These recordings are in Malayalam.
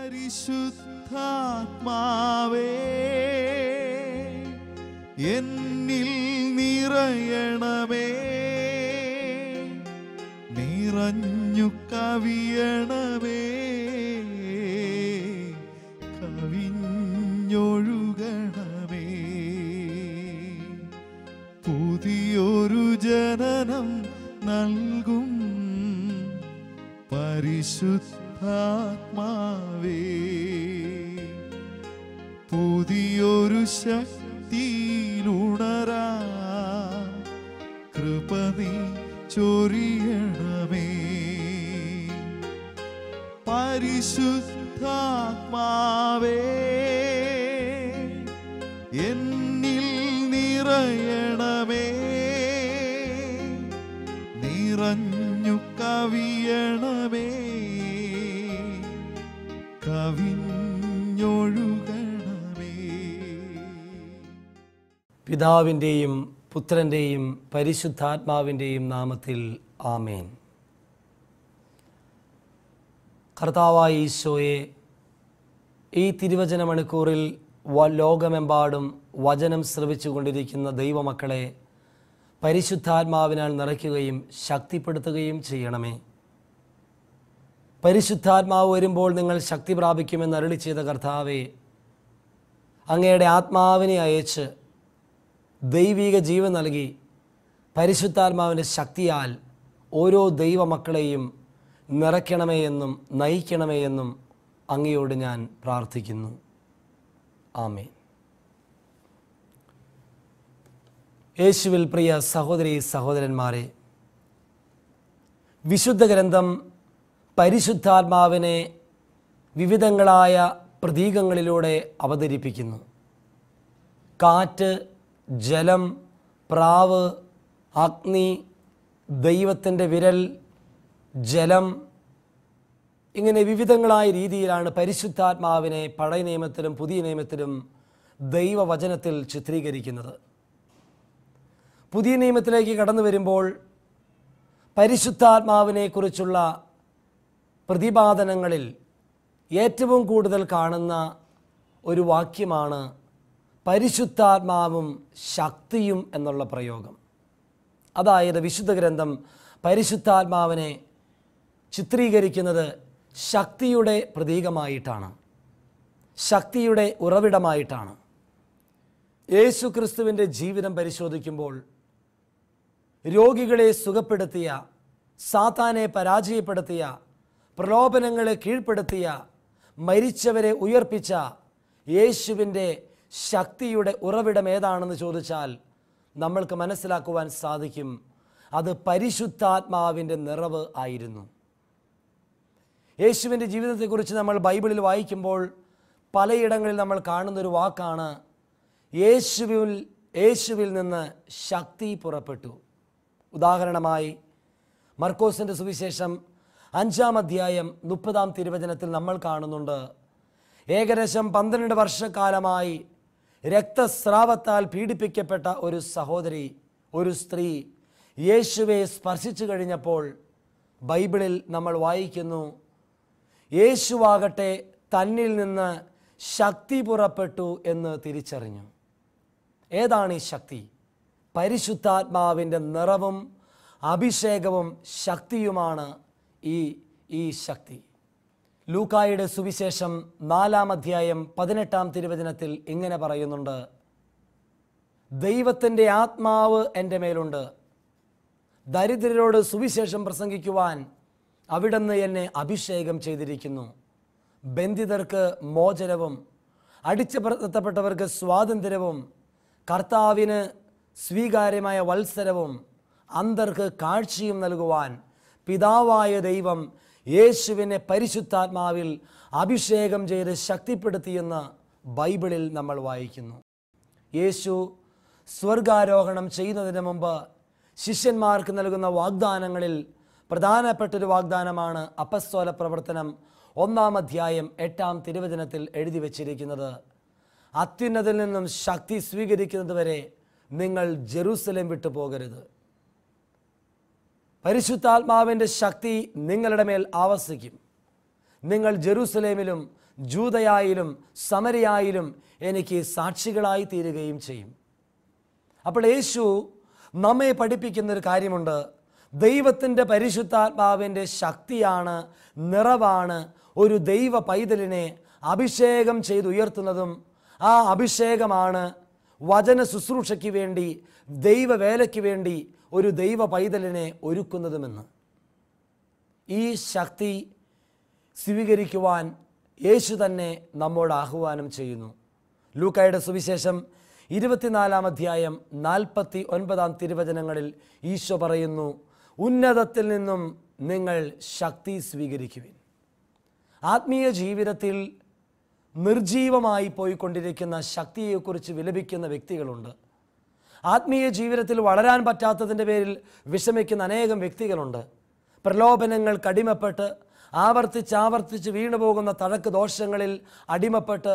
പരിശുദ്ധാത്മാവേ എന്നിൽ നിറയണമേ, നിറഞ്ഞു കവിയണമേ, കവിഞ്ഞൊഴുകണമേ. പുതിയൊരു ജനനം നൽകും പരിശുദ്ധാത്മാവേ, പുതിയൊരു ശക്തിയിലുണരാ കൃപ നീ ചൊരിയണമേ. പരിശുദ്ധാത്മാവേ എന്നിൽ നിറയണമേ, നിറഞ്ഞു കവിയണമേ, കവിഞ്ഞൊഴുകണമേ. പിതാവിൻ്റെയും പുത്രൻ്റെയും പരിശുദ്ധാത്മാവിൻ്റെയും നാമത്തിൽ ആമേൻ. കർത്താവായ ഈശോയെ, ഈ തിരുവചന മണിക്കൂറിൽ ലോകമെമ്പാടും വചനം ശ്രവിച്ചു കൊണ്ടിരിക്കുന്ന ദൈവമക്കളെ പരിശുദ്ധാത്മാവിനാൽ നിറയ്ക്കുകയും ശക്തിപ്പെടുത്തുകയും ചെയ്യണമേ. പരിശുദ്ധാത്മാവ് വരുമ്പോൾ നിങ്ങൾ ശക്തി പ്രാപിക്കുമെന്ന് അരുളി ചെയ്ത കർത്താവേ, അങ്ങയുടെ ആത്മാവിനെ അയച്ച് ദൈവിക ജീവൻ നൽകി പരിശുദ്ധാത്മാവിൻ്റെ ശക്തിയാൽ ഓരോ ദൈവമക്കളെയും നിറയ്ക്കണമേ എന്നും നയിക്കണമേ എന്നും അങ്ങയോട് ഞാൻ പ്രാർത്ഥിക്കുന്നു. ആമേൻ. യേശുവിൽ പ്രിയ സഹോദരീ സഹോദരന്മാരെ, വിശുദ്ധ ഗ്രന്ഥം പരിശുദ്ധാത്മാവിനെ വിവിധങ്ങളായ പ്രതീകങ്ങളിലൂടെ അവതരിപ്പിക്കുന്നു. കാറ്റ്, ജലം, പ്രാവ്, അഗ്നി, ദൈവത്തിൻ്റെ വിരൽ, ജലം, ഇങ്ങനെ വിവിധങ്ങളായ രീതിയിലാണ് പരിശുദ്ധാത്മാവിനെ പഴയ നിയമത്തിലും പുതിയ നിയമത്തിലും ദൈവവചനത്തിൽ ചിത്രീകരിക്കുന്നത്. പുതിയ നിയമത്തിലേക്ക് കടന്നു വരുമ്പോൾ പരിശുദ്ധാത്മാവിനെക്കുറിച്ചുള്ള പ്രതിപാദനങ്ങളിൽ ഏറ്റവും കൂടുതൽ കാണുന്ന ഒരു വാക്യമാണ് പരിശുദ്ധാത്മാവും ശക്തിയും എന്നുള്ള പ്രയോഗം. അതായത് വിശുദ്ധ ഗ്രന്ഥം പരിശുദ്ധാത്മാവിനെ ചിത്രീകരിക്കുന്നത് ശക്തിയുടെ പ്രതീകമായിട്ടാണ്, ശക്തിയുടെ ഉറവിടമായിട്ടാണ്. യേശു ക്രിസ്തുവിൻ്റെ ജീവിതം പരിശോധിക്കുമ്പോൾ രോഗികളെ സുഖപ്പെടുത്തിയ, സാത്താനെ പരാജയപ്പെടുത്തിയ, പ്രലോഭനങ്ങളെ കീഴ്പ്പെടുത്തിയ, മരിച്ചവരെ ഉയർപ്പിച്ച യേശുവിൻ്റെ ശക്തിയുടെ ഉറവിടം ഏതാണെന്ന് ചോദിച്ചാൽ നമ്മൾക്ക് മനസ്സിലാക്കുവാൻ സാധിക്കും, അത് പരിശുദ്ധാത്മാവിൻ്റെ നിറവ് ആയിരുന്നു. യേശുവിൻ്റെ ജീവിതത്തെക്കുറിച്ച് നമ്മൾ ബൈബിളിൽ വായിക്കുമ്പോൾ പലയിടങ്ങളിൽ നമ്മൾ കാണുന്നൊരു വാക്കാണ് യേശുവിൽ നിന്ന് ശക്തി പുറപ്പെട്ടു. ഉദാഹരണമായി മർക്കോസിൻ്റെ സുവിശേഷം 5-ാം അധ്യായം 30-ാം തിരുവചനത്തിൽ നമ്മൾ കാണുന്നുണ്ട്, ഏകദേശം 12 വർഷക്കാലമായി രക്തസ്രാവത്താൽ പീഡിപ്പിക്കപ്പെട്ട ഒരു സഹോദരി, ഒരു സ്ത്രീ യേശുവെ സ്പർശിച്ചു കഴിഞ്ഞപ്പോൾ ബൈബിളിൽ നമ്മൾ വായിക്കുന്നു, യേശുവാകട്ടെ തന്നിൽ നിന്ന് ശക്തി പുറപ്പെട്ടു എന്ന് തിരിച്ചറിഞ്ഞു. ഏതാണ് ഈ ശക്തി? പരിശുദ്ധാത്മാവിൻ്റെ നിറവും അഭിഷേകവും ശക്തിയുമാണ് ഈ ശക്തി. ലൂക്കായുടെ സുവിശേഷം 4-ാം അധ്യായം 18-ാം തിരുവചനത്തിൽ ഇങ്ങനെ പറയുന്നുണ്ട്, ദൈവത്തിൻ്റെ ആത്മാവ് എൻ്റെ മേലുണ്ട്, ദരിദ്രരോട് സുവിശേഷം പ്രസംഗിക്കുവാൻ അവിടുന്ന് എന്നെ അഭിഷേകം ചെയ്തിരിക്കുന്നു, ബന്ധിതർക്ക് മോചനവും അടിച്ചമർത്തപ്പെട്ടവർക്ക് സ്വാതന്ത്ര്യവും കർത്താവിന് സ്വീകാര്യമായ വത്സരവും അന്ധർക്ക് കാഴ്ചയും നൽകുവാൻ പിതാവായ ദൈവം യേശുവിനെ പരിശുദ്ധാത്മാവിൽ അഭിഷേകം ചെയ്ത് ശക്തിപ്പെടുത്തിയെന്ന് ബൈബിളിൽ നമ്മൾ വായിക്കുന്നു. യേശു സ്വർഗാരോഹണം ചെയ്യുന്നതിന് മുമ്പ് ശിഷ്യന്മാർക്ക് നൽകുന്ന വാഗ്ദാനങ്ങളിൽ പ്രധാനപ്പെട്ടൊരു വാഗ്ദാനമാണ് അപ്പസ്തോല പ്രവർത്തനം 1-ാം അധ്യായം 8-ാം തിരുവചനത്തിൽ എഴുതി വച്ചിരിക്കുന്നത്, അത്യുന്നതിൽ നിന്നും ശക്തി സ്വീകരിക്കുന്നത് വരെ നിങ്ങൾ ജെറൂസലേം വിട്ടു പോകരുത്. പരിശുദ്ധാത്മാവിൻ്റെ ശക്തി നിങ്ങളുടെ മേൽ ആവസിക്കും. നിങ്ങൾ ജെറൂസലേമിലും ജൂദയായാലും സമരയായാലും എനിക്ക് സാക്ഷികളായി തീരുകയും ചെയ്യും. അപ്പോൾ യേശു നമ്മെ പഠിപ്പിക്കുന്നൊരു കാര്യമുണ്ട്. ദൈവത്തിൻ്റെ പരിശുദ്ധാത്മാവിൻ്റെ ശക്തിയാണ്, നിറവാണ് ഒരു ദൈവ പൈതലിനെ അഭിഷേകം ചെയ്തുയർത്തുന്നതും ആ അഭിഷേകമാണ് വചന ശുശ്രൂഷയ്ക്ക് വേണ്ടി, ദൈവവേലയ്ക്ക് വേണ്ടി ഒരു ദൈവ പൈതലിനെ ഒരുക്കുന്നതുമെന്ന്. ഈ ശക്തി സ്വീകരിക്കുവാൻ യേശു തന്നെ നമ്മോട് ആഹ്വാനം ചെയ്യുന്നു. ലൂക്കായുടെ സുവിശേഷം 24-ാം അധ്യായം 49-ാം തിരുവചനങ്ങളിൽ ഈശോ പറയുന്നു, ഉന്നതത്തിൽ നിന്നും നിങ്ങൾ ശക്തി സ്വീകരിക്കുവിൻ. ആത്മീയ ജീവിതത്തിൽ നിർജീവമായി പോയിക്കൊണ്ടിരിക്കുന്ന ശക്തിയെക്കുറിച്ച് വിലപിക്കുന്ന വ്യക്തികളുണ്ട്. ആത്മീയ ജീവിതത്തിൽ വളരാൻ പറ്റാത്തതിൻ്റെ പേരിൽ വിഷമിക്കുന്ന അനേകം വ്യക്തികളുണ്ട്. പ്രലോഭനങ്ങൾക്ക് അടിമപ്പെട്ട് ആവർത്തിച്ച് വീണുപോകുന്ന തഴക്ക് ദോഷങ്ങളിൽ അടിമപ്പെട്ട്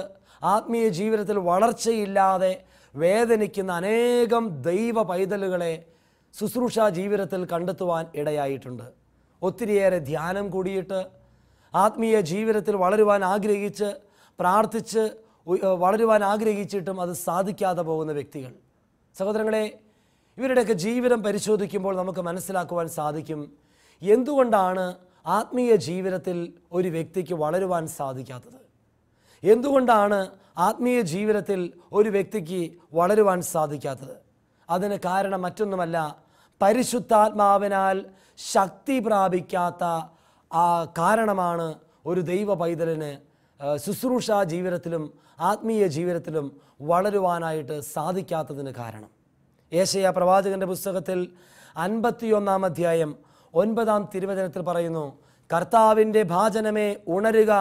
ആത്മീയ ജീവിതത്തിൽ വളർച്ചയില്ലാതെ വേദനിക്കുന്ന അനേകം ദൈവ പൈതലുകളെ ശുശ്രൂഷാ ജീവിതത്തിൽ കണ്ടെത്തുവാൻ ഇടയായിട്ടുണ്ട്. ഒത്തിരിയേറെ ധ്യാനം കൂടിയിട്ട് ആത്മീയ ജീവിതത്തിൽ വളരുവാൻ ആഗ്രഹിച്ച് പ്രാർത്ഥിച്ച് വളരുവാൻ ആഗ്രഹിച്ചിട്ടും അത് സാധിക്കാതെ പോകുന്ന വ്യക്തികൾ. സഹോദരങ്ങളെ, ഇവരുടെയൊക്കെ ജീവിതം പരിശോധിക്കുമ്പോൾ നമുക്ക് മനസ്സിലാക്കുവാൻ സാധിക്കും എന്തുകൊണ്ടാണ് ആത്മീയ ജീവിതത്തിൽ ഒരു വ്യക്തിക്ക് വളരുവാൻ സാധിക്കാത്തത്. എന്തുകൊണ്ടാണ് ആത്മീയ ജീവിതത്തിൽ ഒരു വ്യക്തിക്ക് വളരുവാൻ സാധിക്കാത്തത്? അതിന് കാരണം മറ്റൊന്നുമല്ല, പരിശുദ്ധാത്മാവിനാൽ ശക്തി പ്രാപിക്കാത്ത കാരണമാണ് ഒരു ദൈവ പൈതലിന് ശുശ്രൂഷാ ജീവിതത്തിലും ആത്മീയ ജീവിതത്തിലും വളരുവാനായിട്ട് സാധിക്കാത്തതിന് കാരണം. യേശയ്യാ പ്രവാചകൻ്റെ പുസ്തകത്തിൽ 51-ാം അധ്യായം 9-ാം തിരുവചനത്തിൽ പറയുന്നു, കർത്താവിൻ്റെ ഭാജനമേ ഉണരുക,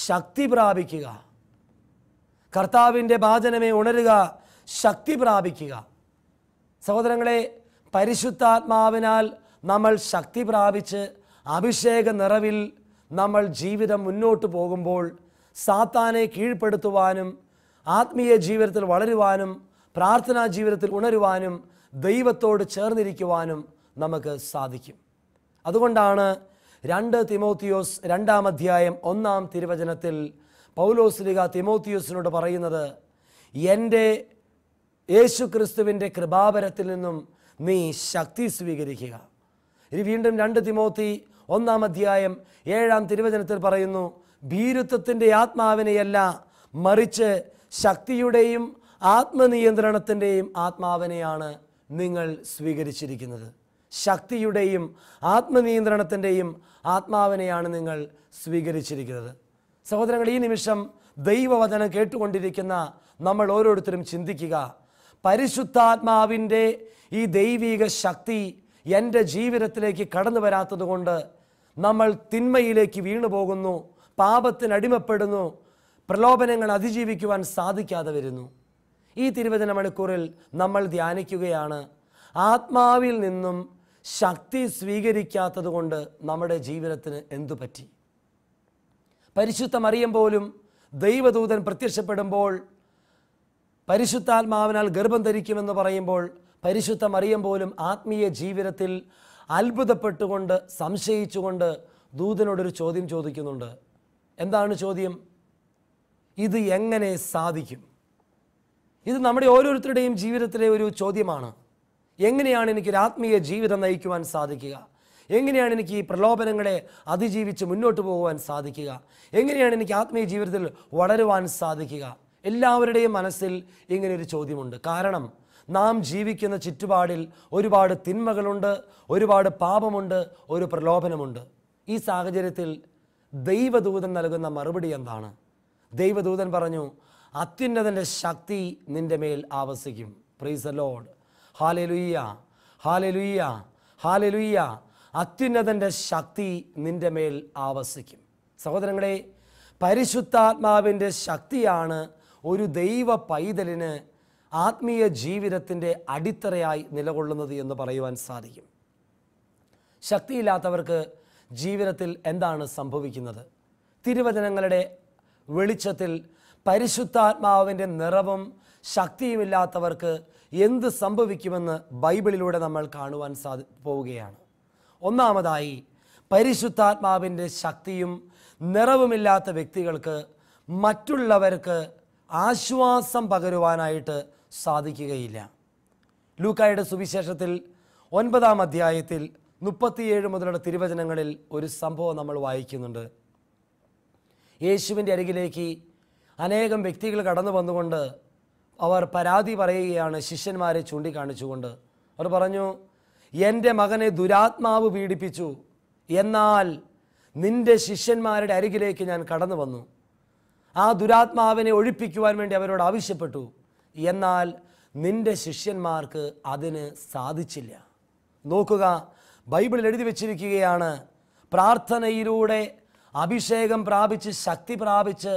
ശക്തി പ്രാപിക്കുക. കർത്താവിൻ്റെ ഭാജനമേ ഉണരുക, ശക്തി പ്രാപിക്കുക. സഹോദരങ്ങളെ, പരിശുദ്ധാത്മാവിനാൽ നമ്മൾ ശക്തി പ്രാപിച്ച് അഭിഷേക നിറവിൽ നമ്മൾ ജീവിതം മുന്നോട്ട് പോകുമ്പോൾ സാത്താനെ കീഴ്പ്പെടുത്തുവാനും ആത്മീയ ജീവിതത്തിൽ വളരുവാനും പ്രാർത്ഥനാ ജീവിതത്തിൽ ഉണരുവാനും ദൈവത്തോട് ചേർന്നിരിക്കുവാനും നമുക്ക് സാധിക്കും. അതുകൊണ്ടാണ് 2 തിമോത്തിയോസ് 2-ാം അധ്യായം 1-ാം തിരുവചനത്തിൽ പൗലോസ്ലീഹ തിമോത്തിയോസിനോട് പറയുന്നത്, എൻ്റെ യേശുക്രിസ്തുവിൻ്റെ കൃപാവരത്തിൽ നിന്നും നീ ശക്തി സ്വീകരിക്കുക. ഇനി വീണ്ടും 2 തിമോത്തി 1-ാം അധ്യായം 7-ാം തിരുവചനത്തിൽ പറയുന്നു, ഭീരുത്വത്തിൻ്റെ ആത്മാവിനെയല്ല മറിച്ച് ശക്തിയുടെയും ആത്മനിയന്ത്രണത്തിൻ്റെയും ആത്മാവിനെയാണ് നിങ്ങൾ സ്വീകരിച്ചിരിക്കുന്നത്. ശക്തിയുടെയും ആത്മനിയന്ത്രണത്തിൻ്റെയും ആത്മാവിനെയാണ് നിങ്ങൾ സ്വീകരിച്ചിരിക്കുന്നത്. സഹോദരങ്ങൾ, ഈ നിമിഷം ദൈവവചനം കേട്ടുകൊണ്ടിരിക്കുന്ന നമ്മൾ ഓരോരുത്തരും ചിന്തിക്കുക, പരിശുദ്ധാത്മാവിൻ്റെ ഈ ദൈവിക ശക്തി എൻ്റെ ജീവിതത്തിലേക്ക് കടന്നു വരാത്തത് കൊണ്ട് നമ്മൾ തിന്മയിലേക്ക് വീണു പോകുന്നു, പാപത്തിന് അടിമപ്പെടുന്നു, പ്രലോഭനങ്ങൾ അതിജീവിക്കുവാൻ സാധിക്കാതെ വരുന്നു. ഈ തിരുവചന മണിക്കൂറിൽ നമ്മൾ ധ്യാനിക്കുകയാണ്, ആത്മാവിൽ നിന്നും ശക്തി സ്വീകരിക്കാത്തത് കൊണ്ട് നമ്മുടെ ജീവിതത്തിന് എന്തു പറ്റി? പരിശുദ്ധ മറിയം പോലും ദൈവദൂതൻ പ്രത്യക്ഷപ്പെടുമ്പോൾ പരിശുദ്ധാത്മാവിനാൽ ഗർഭം ധരിക്കുമെന്ന് പറയുമ്പോൾ പരിശുദ്ധ മറിയം പോലും ആത്മീയ ജീവിതത്തിൽ അത്ഭുതപ്പെട്ടുകൊണ്ട് സംശയിച്ചുകൊണ്ട് ദൂതനോടൊരു ചോദ്യം ചോദിക്കുന്നുണ്ട്. എന്താണ് ചോദ്യം? ഇത് എങ്ങനെ സാധിക്കും? ഇത് നമ്മുടെ ഓരോരുത്തരുടെയും ജീവിതത്തിലെ ഒരു ചോദ്യമാണ്. എങ്ങനെയാണ് എനിക്കൊരു ആത്മീയ ജീവിതം നയിക്കുവാൻ സാധിക്കുക? എങ്ങനെയാണ് എനിക്ക് ഈ പ്രലോഭനങ്ങളെ അതിജീവിച്ച് മുന്നോട്ട് പോകുവാൻ സാധിക്കുക? എങ്ങനെയാണ് എനിക്ക് ആത്മീയ ജീവിതത്തിൽ വളരുവാൻ സാധിക്കുക? എല്ലാവരുടെയും മനസ്സിൽ ഇങ്ങനെയൊരു ചോദ്യമുണ്ട്. കാരണം നാം ജീവിക്കുന്ന ചുറ്റുപാടിൽ ഒരുപാട് തിന്മകളുണ്ട്, ഒരുപാട് പാപമുണ്ട്, ഒരു പ്രലോഭനമുണ്ട്. ഈ സാഹചര്യത്തിൽ ദൈവദൂതൻ നൽകുന്ന മറുപടി എന്താണ്? ദൈവദൂതൻ പറഞ്ഞു, അത്യുന്നതൻ്റെ ശക്തി നിൻ്റെ മേൽ ആവസിക്കും. Praise the Lord. Hallelujah, hallelujah, hallelujah. അത്യുന്നതൻ്റെ ശക്തി നിൻ്റെ മേൽ ആവസിക്കും. സഹോദരങ്ങളെ, പരിശുദ്ധാത്മാവിൻ്റെ ശക്തിയാണ് ഒരു ദൈവ പൈതലിന് ആത്മീയ ജീവിതത്തിൻ്റെ അടിത്തറയായി നിലകൊള്ളുന്നത് എന്ന് പറയുവാൻ സാധിക്കും. ശക്തിയില്ലാത്തവർക്ക് ജീവിതത്തിൽ എന്താണ് സംഭവിക്കുന്നത്? തിരുവചനങ്ങളുടെ വെളിച്ചത്തിൽ പരിശുദ്ധാത്മാവിൻ്റെ നിറവും ശക്തിയുമില്ലാത്തവർക്ക് എന്ത് സംഭവിക്കുമെന്ന് ബൈബിളിലൂടെ നമ്മൾ കാണുവാൻ പോവുകയാണ്. ഒന്നാമതായി, പരിശുദ്ധാത്മാവിൻ്റെ ശക്തിയും നിറവുമില്ലാത്ത വ്യക്തികൾക്ക് മറ്റുള്ളവർക്ക് ആശ്വാസം പകരുവാനായിട്ട് സാധിക്കുകയില്ല. ലൂക്കായുടെ സുവിശേഷത്തിൽ 9-ാം അധ്യായത്തിൽ 37 മുതലുള്ള തിരുവചനങ്ങളിൽ ഒരു സംഭവം നമ്മൾ വായിക്കുന്നുണ്ട്. യേശുവിൻ്റെ അരികിലേക്ക് അനേകം വ്യക്തികൾ കടന്നു വന്നുകൊണ്ട് അവർ പരാതി പറയുകയാണ്, ശിഷ്യന്മാരെ ചൂണ്ടിക്കാണിച്ചുകൊണ്ട്. അവർ പറഞ്ഞു, എൻ്റെ മകനെ ദുരാത്മാവ് പീഡിപ്പിച്ചു, എന്നാൽ നിൻ്റെ ശിഷ്യന്മാരുടെ അരികിലേക്ക് ഞാൻ കടന്നു വന്നു. ആ ദുരാത്മാവിനെ ഒഴിപ്പിക്കുവാൻ വേണ്ടി അവരോട് ആവശ്യപ്പെട്ടു, എന്നാൽ നിൻ്റെ ശിഷ്യന്മാർക്ക് അതിന് സാധിച്ചില്ല. നോക്കുക, ബൈബിളിൽ എഴുതി വച്ചിരിക്കുകയാണ്, പ്രാർത്ഥനയിലൂടെ അഭിഷേകം പ്രാപിച്ച് ശക്തി പ്രാപിച്ച്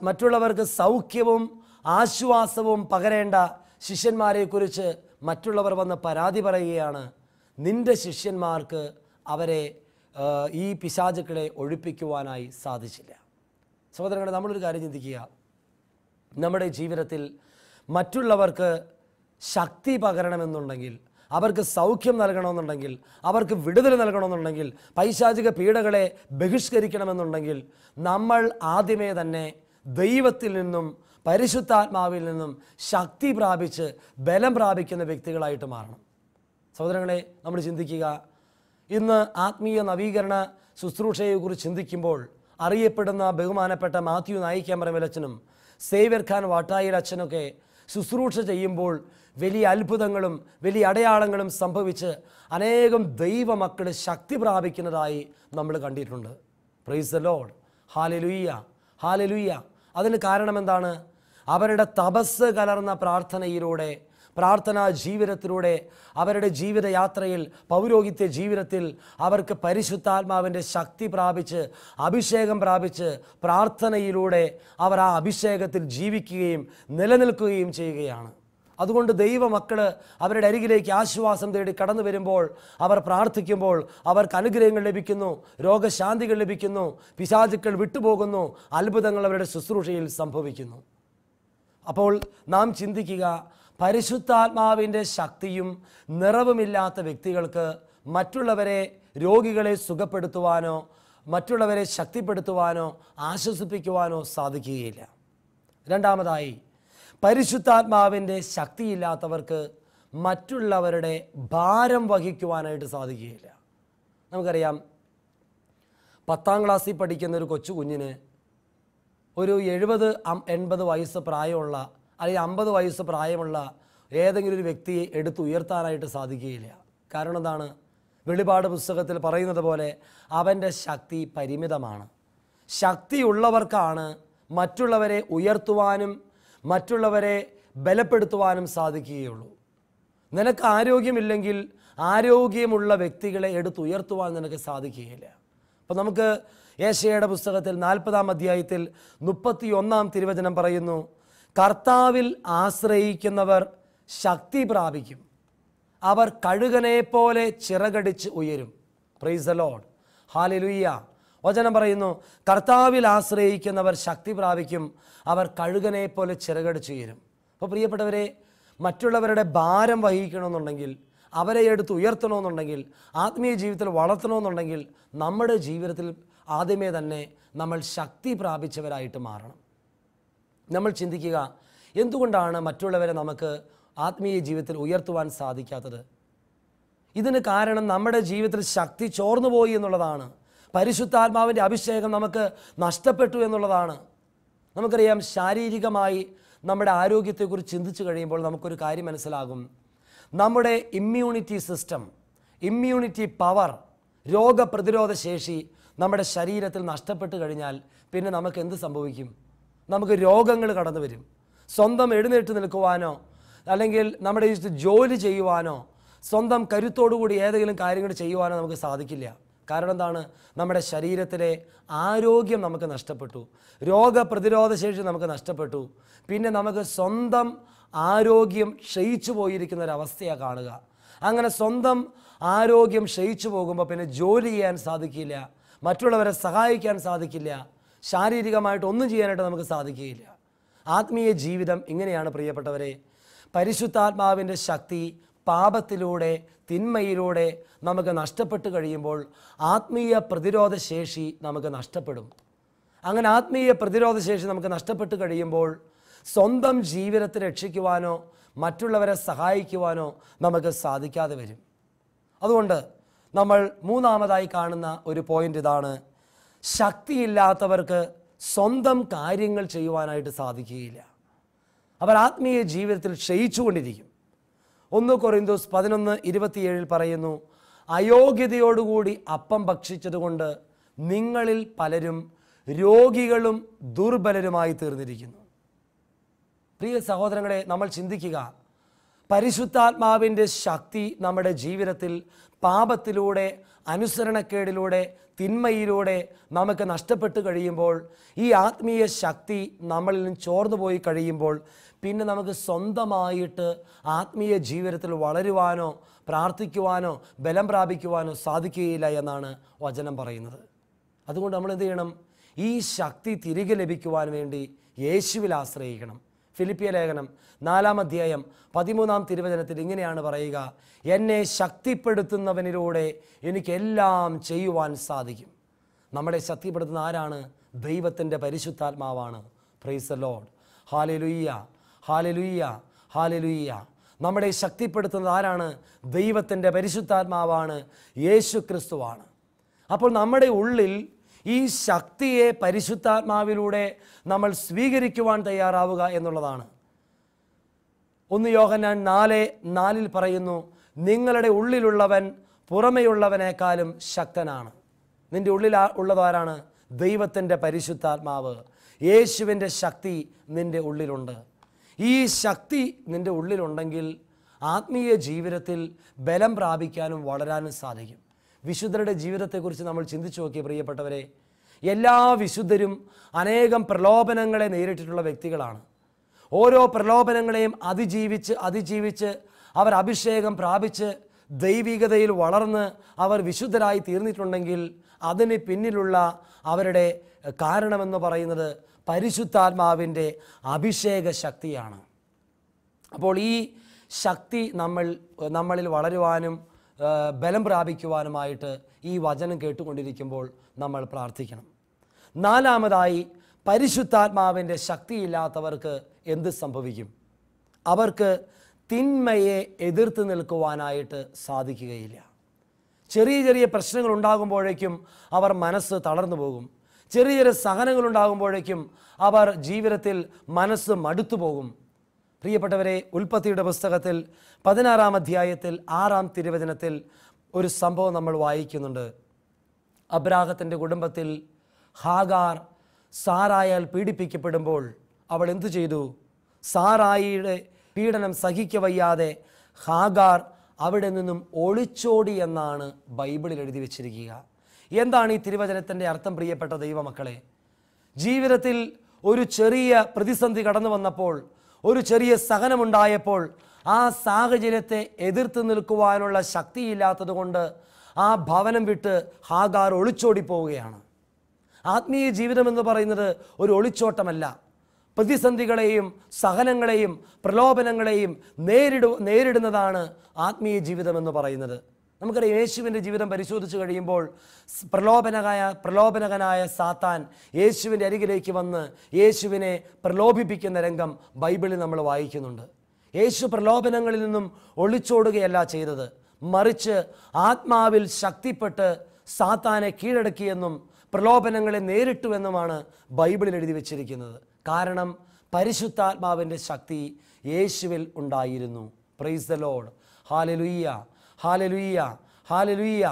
മറ്റുള്ളവർക്ക് സൗഖ്യവും ആശ്വാസവും പകരേണ്ട ശിഷ്യന്മാരെക്കുറിച്ച് മറ്റുള്ളവർ വന്ന് പരാതി പറയുകയാണ്, നിൻ്റെ ശിഷ്യന്മാർക്ക് അവരെ ഈ പിശാചുക്കളെ ഒഴിപ്പിക്കുവാനായി സാധിച്ചില്ല. സഹോദരങ്ങളെ, നമ്മളൊരു കാര്യം ചിന്തിക്കുക. നമ്മുടെ ജീവിതത്തിൽ മറ്റുള്ളവർക്ക് ശക്തി പകരണമെന്നുണ്ടെങ്കിൽ, അവർക്ക് സൗഖ്യം നൽകണമെന്നുണ്ടെങ്കിൽ, അവർക്ക് വിടുതൽ നൽകണമെന്നുണ്ടെങ്കിൽ, പൈശാചിക പീഡകളെ ബഹിഷ്കരിക്കണമെന്നുണ്ടെങ്കിൽ നമ്മൾ ആദ്യമേ തന്നെ ദൈവത്തിൽ നിന്നും പരിശുദ്ധാത്മാവിൽ നിന്നും ശക്തി പ്രാപിച്ച് ബലം പ്രാപിക്കുന്ന വ്യക്തികളായിട്ട് മാറണം. സഹോദരങ്ങളെ, നമ്മൾ ചിന്തിക്കുക, ഇന്ന് ആത്മീയ നവീകരണ ശുശ്രൂഷയെക്കുറിച്ച് ചിന്തിക്കുമ്പോൾ അറിയപ്പെടുന്ന ബഹുമാനപ്പെട്ട മാത്യു നായിക്കാമറമേലച്ഛനും സേവ്യർ ഖാൻ വാട്ടായിൽ അച്ഛനൊക്കെ ശുശ്രൂഷ ചെയ്യുമ്പോൾ വലിയ അത്ഭുതങ്ങളും വലിയ അടയാളങ്ങളും സംഭവിച്ച് അനേകം ദൈവമക്കൾ ശക്തി പ്രാപിക്കുന്നതായി നമ്മൾ കണ്ടിട്ടുണ്ട്. Price the Lord, hallelujah, hallelujah. അതിന് കാരണം എന്താണ്? അവരുടെ തപസ് കലർന്ന പ്രാർത്ഥനയിലൂടെ, പ്രാർത്ഥനാ ജീവിതത്തിലൂടെ, അവരുടെ ജീവിതയാത്രയിൽ, പൗരോഹിത്യ ജീവിതത്തിൽ അവർക്ക് പരിശുദ്ധാത്മാവിൻ്റെ ശക്തി പ്രാപിച്ച് അഭിഷേകം പ്രാപിച്ച് പ്രാർത്ഥനയിലൂടെ അവർ ആ അഭിഷേകത്തിൽ ജീവിക്കുകയും നിലനിൽക്കുകയും ചെയ്യുകയാണ്. അതുകൊണ്ട് ദൈവമക്കൾ അവരുടെ അരികിലേക്ക് ആശ്വാസം തേടി കടന്നു വരുമ്പോൾ, അവർ പ്രാർത്ഥിക്കുമ്പോൾ അവർക്ക് അനുഗ്രഹങ്ങൾ ലഭിക്കുന്നു, രോഗശാന്തികൾ ലഭിക്കുന്നു, പിശാചുക്കൾ വിട്ടുപോകുന്നു, അത്ഭുതങ്ങൾ അവരുടെ ശുശ്രൂഷയിൽ സംഭവിക്കുന്നു. അപ്പോൾ നാം ചിന്തിക്കുക, പരിശുദ്ധാത്മാവിൻ്റെ ശക്തിയും നിറവുമില്ലാത്ത വ്യക്തികൾക്ക് മറ്റുള്ളവരെ, രോഗികളെ സുഖപ്പെടുത്തുവാനോ മറ്റുള്ളവരെ ശക്തിപ്പെടുത്തുവാനോ ആശ്വസിപ്പിക്കുവാനോ സാധിക്കുകയില്ല. രണ്ടാമതായി, പരിശുദ്ധാത്മാവിൻ്റെ ശക്തിയില്ലാത്തവർക്ക് മറ്റുള്ളവരുടെ ഭാരം വഹിക്കുവാനായിട്ട് സാധിക്കുകയില്ല. നമുക്കറിയാം, 10ാം ക്ലാസ്സിൽ പഠിക്കുന്ന ഒരു കൊച്ചു കുഞ്ഞിന് ഒരു 70-80 വയസ്സ് പ്രായമുള്ള അല്ലെങ്കിൽ 50 വയസ്സ് പ്രായമുള്ള ഏതെങ്കിലും ഒരു വ്യക്തിയെ എടുത്തുയർത്താനായിട്ട് സാധിക്കുകയില്ല. കാരണം എന്താണ്? വെളിപാട് പുസ്തകത്തിൽ പറയുന്നത് പോലെ അവൻ്റെ ശക്തി പരിമിതമാണ്. ശക്തിയുള്ളവർക്കാണ് മറ്റുള്ളവരെ ഉയർത്തുവാനും മറ്റുള്ളവരെ ബലപ്പെടുത്തുവാനും സാധിക്കുകയുള്ളൂ. നിനക്ക് ആരോഗ്യമില്ലെങ്കിൽ ആരോഗ്യമുള്ള വ്യക്തികളെ എടുത്തുയർത്തുവാൻ നിനക്ക് സാധിക്കുകയില്ല. അപ്പോൾ നമുക്ക് യേശയ്യായുടെ പുസ്തകത്തിൽ 40-ാം അധ്യായത്തിൽ 31-ാം തിരുവചനം പറയുന്നു, കർത്താവിൽ ആശ്രയിക്കുന്നവർ ശക്തി പ്രാപിക്കും, അവർ കഴുകനെ പോലെ ചിറകടിച്ച് ഉയരും. Price the Lord, hallelujah. വചനം പറയുന്നു, കർത്താവിൽ ആശ്രയിക്കുന്നവർ ശക്തി പ്രാപിക്കും, അവർ കഴുകനെ പോലെ ചിറകടിച്ചുയരും. അപ്പോൾ പ്രിയപ്പെട്ടവരെ, മറ്റുള്ളവരുടെ ഭാരം വഹിക്കണമെന്നുണ്ടെങ്കിൽ, അവരെ എടുത്ത് ഉയർത്തണമെന്നുണ്ടെങ്കിൽ, ആത്മീയ ജീവിതത്തിൽ വളർത്തണമെന്നുണ്ടെങ്കിൽ നമ്മുടെ ജീവിതത്തിൽ ആദ്യമേ തന്നെ നമ്മൾ ശക്തി പ്രാപിച്ചവരായിട്ട് മാറണം. നമ്മൾ ചിന്തിക്കുക, എന്തുകൊണ്ടാണ് മറ്റുള്ളവരെ നമുക്ക് ആത്മീയ ജീവിതത്തിൽ ഉയർത്തുവാൻ സാധിക്കാത്തത്? ഇതിന് കാരണം നമ്മുടെ ജീവിതത്തിൽ ശക്തി ചോർന്നുപോയി എന്നുള്ളതാണ്. പരിശുദ്ധാത്മാവിൻ്റെ അഭിഷേകം നമുക്ക് നഷ്ടപ്പെട്ടു എന്നുള്ളതാണ്. നമുക്കറിയാം, ശാരീരികമായി നമ്മുടെ ആരോഗ്യത്തെക്കുറിച്ച് ചിന്തിച്ചു കഴിയുമ്പോൾ നമുക്കൊരു കാര്യം മനസ്സിലാകും. നമ്മുടെ ഇമ്മ്യൂണിറ്റി സിസ്റ്റം, ഇമ്മ്യൂണിറ്റി പവർ, രോഗപ്രതിരോധ ശേഷി നമ്മുടെ ശരീരത്തിൽ നഷ്ടപ്പെട്ട് കഴിഞ്ഞാൽ പിന്നെ നമുക്ക് എന്ത് സംഭവിക്കും? നമുക്ക് രോഗങ്ങൾ കടന്നു വരും. സ്വന്തം എഴുന്നേറ്റ് നിൽക്കുവാനോ അല്ലെങ്കിൽ നമ്മുടെ ജോലി ചെയ്യുവാനോ സ്വന്തം കരുത്തോടുകൂടി ഏതെങ്കിലും കാര്യങ്ങൾ ചെയ്യുവാനോ നമുക്ക് സാധിക്കില്ല. കാരണം എന്താണ്? നമ്മുടെ ശരീരത്തിലെ ആരോഗ്യം നമുക്ക് നഷ്ടപ്പെട്ടു, രോഗപ്രതിരോധ ശേഷി നമുക്ക് നഷ്ടപ്പെട്ടു. പിന്നെ നമുക്ക് സ്വന്തം ആരോഗ്യം ക്ഷയിച്ചു പോയിരിക്കുന്ന ഒരവസ്ഥയാണ് കാണുക. അങ്ങനെ സ്വന്തം ആരോഗ്യം ക്ഷയിച്ചു പോകുമ്പോൾ പിന്നെ ജോലി ചെയ്യാൻ സാധിക്കില്ല, മറ്റുള്ളവരെ സഹായിക്കാൻ സാധിക്കില്ല, ശാരീരികമായിട്ട് ഒന്നും ചെയ്യാനായിട്ട് നമുക്ക് സാധിക്കുകയില്ല. ആത്മീയ ജീവിതം ഇങ്ങനെയാണ് പ്രിയപ്പെട്ടവരെ. പരിശുദ്ധാത്മാവിൻ്റെ ശക്തി പാപത്തിലൂടെ, തിന്മയിലൂടെ നമുക്ക് നഷ്ടപ്പെട്ട് കഴിയുമ്പോൾ ആത്മീയ പ്രതിരോധ ശേഷി നമുക്ക് നഷ്ടപ്പെടും. അങ്ങനെ ആത്മീയ പ്രതിരോധ ശേഷി നമുക്ക് നഷ്ടപ്പെട്ട് കഴിയുമ്പോൾ സ്വന്തം ജീവിതത്തെ രക്ഷിക്കുവാനോ മറ്റുള്ളവരെ സഹായിക്കുവാനോ നമുക്ക് സാധിക്കാതെ വരും. അതുകൊണ്ട് നമ്മൾ മൂന്നാമതായി കാണുന്ന ഒരു പോയിന്റ് ഇതാണ്: ശക്തിയില്ലാത്തവർക്ക് സ്വന്തം കാര്യങ്ങൾ ചെയ്യുവാനായിട്ട് സാധിക്കുകയില്ല. അവർ ആത്മീയ ജീവിതത്തിൽ ക്ഷയിച്ചുകൊണ്ടിരിക്കും. 1 കൊറിന്തോസ് 11:27 പറയുന്നു, അയോഗ്യതയോടുകൂടി അപ്പം ഭക്ഷിച്ചതുകൊണ്ട് നിങ്ങളിൽ പലരും രോഗികളും ദുർബലരുമായി തീർന്നിരിക്കുന്നു. പ്രിയ സഹോദരങ്ങളെ, നമ്മൾ ചിന്തിക്കുക, പരിശുദ്ധാത്മാവിൻ്റെ ശക്തി നമ്മുടെ ജീവിതത്തിൽ പാപത്തിലൂടെ, അനുസരണക്കേടിലൂടെ, തിന്മയിലൂടെ നമുക്ക് നഷ്ടപ്പെട്ട് കഴിയുമ്പോൾ, ഈ ആത്മീയ ശക്തി നമ്മളിൽ നിന്ന് ചോർന്നു പോയി കഴിയുമ്പോൾ പിന്നെ നമുക്ക് സ്വന്തമായിട്ട് ആത്മീയ ജീവിതത്തിൽ വളരുവാനോ പ്രാർത്ഥിക്കുവാനോ ബലം പ്രാപിക്കുവാനോ സാധിക്കുകയില്ല എന്നാണ് വചനം പറയുന്നത്. അതുകൊണ്ട് നമ്മൾ എന്ത് ചെയ്യണം? ഈ ശക്തി തിരികെ ലഭിക്കുവാൻ വേണ്ടി യേശുവിൽ ആശ്രയിക്കണം. ഫിലിപ്പിയ ലേഖനം 4-ാം അധ്യായം 13-ാം തിരുവചനത്തിൽ ഇങ്ങനെയാണ് പറയുക: എന്നെ ശക്തിപ്പെടുത്തുന്നവനിലൂടെ എനിക്കെല്ലാം ചെയ്യുവാൻ സാധിക്കും. നമ്മളെ ശക്തിപ്പെടുത്തുന്ന ആരാണ്? ദൈവത്തിൻ്റെ പരിശുദ്ധാത്മാവാണ്. Price the Lord. Hallelujah, hallelujah, hallelujah. നമ്മളെ ശക്തിപ്പെടുത്തുന്നത് ആരാണ്? ദൈവത്തിൻ്റെ പരിശുദ്ധാത്മാവാണ്, യേശു ക്രിസ്തുവാണ്. അപ്പോൾ നമ്മുടെ ഉള്ളിൽ ഈ ശക്തിയെ പരിശുദ്ധാത്മാവിലൂടെ നമ്മൾ സ്വീകരിക്കുവാൻ തയ്യാറാവുക എന്നുള്ളതാണ്. 1 യോഹന്നാൻ 4:4 പറയുന്നു, നിങ്ങളുടെ ഉള്ളിലുള്ളവൻ പുറമെയുള്ളവനേക്കാളും ശക്തനാണ്. നിൻ്റെ ഉള്ളിൽ ഉള്ളതാരാണ്? ദൈവത്തിൻ്റെ പരിശുദ്ധാത്മാവ്. യേശുവിൻ്റെ ശക്തി നിൻ്റെ ഉള്ളിലുണ്ട്. ഈ ശക്തി നിൻ്റെ ഉള്ളിലുണ്ടെങ്കിൽ ആത്മീയ ജീവിതത്തിൽ ബലം പ്രാപിക്കാനും വളരാനും സാധിക്കും. വിശുദ്ധരുടെ ജീവിതത്തെക്കുറിച്ച് നമ്മൾ ചിന്തിച്ചു നോക്കിയ പ്രിയപ്പെട്ടവരെ, എല്ലാ വിശുദ്ധരും അനേകം പ്രലോഭനങ്ങളെ നേരിട്ടിട്ടുള്ള വ്യക്തികളാണ്. ഓരോ പ്രലോഭനങ്ങളെയും അതിജീവിച്ച് അവർ അഭിഷേകം പ്രാപിച്ച് ദൈവികതയിൽ വളർന്ന് അവർ വിശുദ്ധരായി തീർന്നിട്ടുണ്ടെങ്കിൽ അതിന് പിന്നിലുള്ള അവരുടെ കാരണമെന്ന് പറയുന്നത് പരിശുദ്ധാത്മാവിൻ്റെ അഭിഷേക ശക്തിയാണ്. അപ്പോൾ ഈ ശക്തി നമ്മളിൽ വളരുവാനും ബലം പ്രാപിക്കുവാനുമായിട്ട് ഈ വചനം കേട്ടുകൊണ്ടിരിക്കുമ്പോൾ നമ്മൾ പ്രാർത്ഥിക്കണം. 4-ാമതായി, പരിശുദ്ധാത്മാവിൻ്റെ ശക്തിയില്ലാത്തവർക്ക് എന്ത് സംഭവിക്കും? അവർക്ക് തിന്മയെ എതിർത്ത് നിൽക്കുവാനായിട്ട് സാധിക്കുകയില്ല. ചെറിയ ചെറിയ പ്രശ്നങ്ങൾ ഉണ്ടാകുമ്പോഴേക്കും അവർ മനസ്സ് തളർന്നു പോകും. ചെറിയ ചെറിയ സഹനങ്ങളുണ്ടാകുമ്പോഴേക്കും അവർ ജീവിതത്തിൽ മനസ്സ് മടുത്തു പോകും. പ്രിയപ്പെട്ടവരെ, ഉൽപ്പത്തിയുടെ പുസ്തകത്തിൽ 16-ാം അധ്യായത്തിൽ 6-ാം തിരുവചനത്തിൽ ഒരു സംഭവം നമ്മൾ വായിക്കുന്നുണ്ട്. അബ്രാഹത്തിൻ്റെ കുടുംബത്തിൽ ഹാഗാർ സാറായാൽ പീഡിപ്പിക്കപ്പെടുമ്പോൾ അവൾ എന്തു ചെയ്തു? സാറായിയുടെ പീഡനം സഹിക്കവയ്യാതെ ഹാഗാർ അവിടെ നിന്നും ഒളിച്ചോടി എന്നാണ് ബൈബിളിൽ എഴുതി വച്ചിരിക്കുക. എന്താണ് ഈ തിരുവചനത്തിൻ്റെ അർത്ഥം? പ്രിയപ്പെട്ട ദൈവമക്കളെ, ജീവിതത്തിൽ ഒരു ചെറിയ പ്രതിസന്ധി കടന്നു വന്നപ്പോൾ, ഒരു ചെറിയ സഹനമുണ്ടായപ്പോൾ ആ സാഹചര്യത്തെ എതിർത്ത് നിൽക്കുവാനുള്ള ശക്തിയില്ലാത്തത് കൊണ്ട് ആ ഭവനം വിട്ട് ഹാഗാർ ഒളിച്ചോടി പോവുകയാണ്. ആത്മീയ ജീവിതം എന്ന് പറയുന്നത് ഒരു ഒളിച്ചോട്ടമല്ല. പ്രതിസന്ധികളെയും സഹനങ്ങളെയും പ്രലോഭനങ്ങളെയും നേരിടുന്നതാണ് ആത്മീയ ജീവിതം എന്ന് പറയുന്നത്. നമുക്കറിയാം, യേശുവിൻ്റെ ജീവിതം പരിശോധിച്ച് കഴിയുമ്പോൾ പ്രലോഭനകനായ സാത്താൻ യേശുവിൻ്റെ അരികിലേക്ക് വന്ന് യേശുവിനെ പ്രലോഭിപ്പിക്കുന്ന രംഗം ബൈബിളിൽ നമ്മൾ വായിക്കുന്നുണ്ട്. യേശു പ്രലോഭനങ്ങളിൽ നിന്നും ഒളിച്ചോടുകയല്ല ചെയ്തത്, മറിച്ച് ആത്മാവിൽ ശക്തിപ്പെട്ട് സാത്താനെ കീഴടക്കിയെന്നും പ്രലോഭനങ്ങളെ നേരിട്ടുവെന്നുമാണ് ബൈബിളിൽ എഴുതി വച്ചിരിക്കുന്നത്. കാരണം പരിശുദ്ധാത്മാവിൻ്റെ ശക്തി യേശുവിൽ ഉണ്ടായിരുന്നു. Price the Lord. Hallelujah, hallelujah, hallelujah.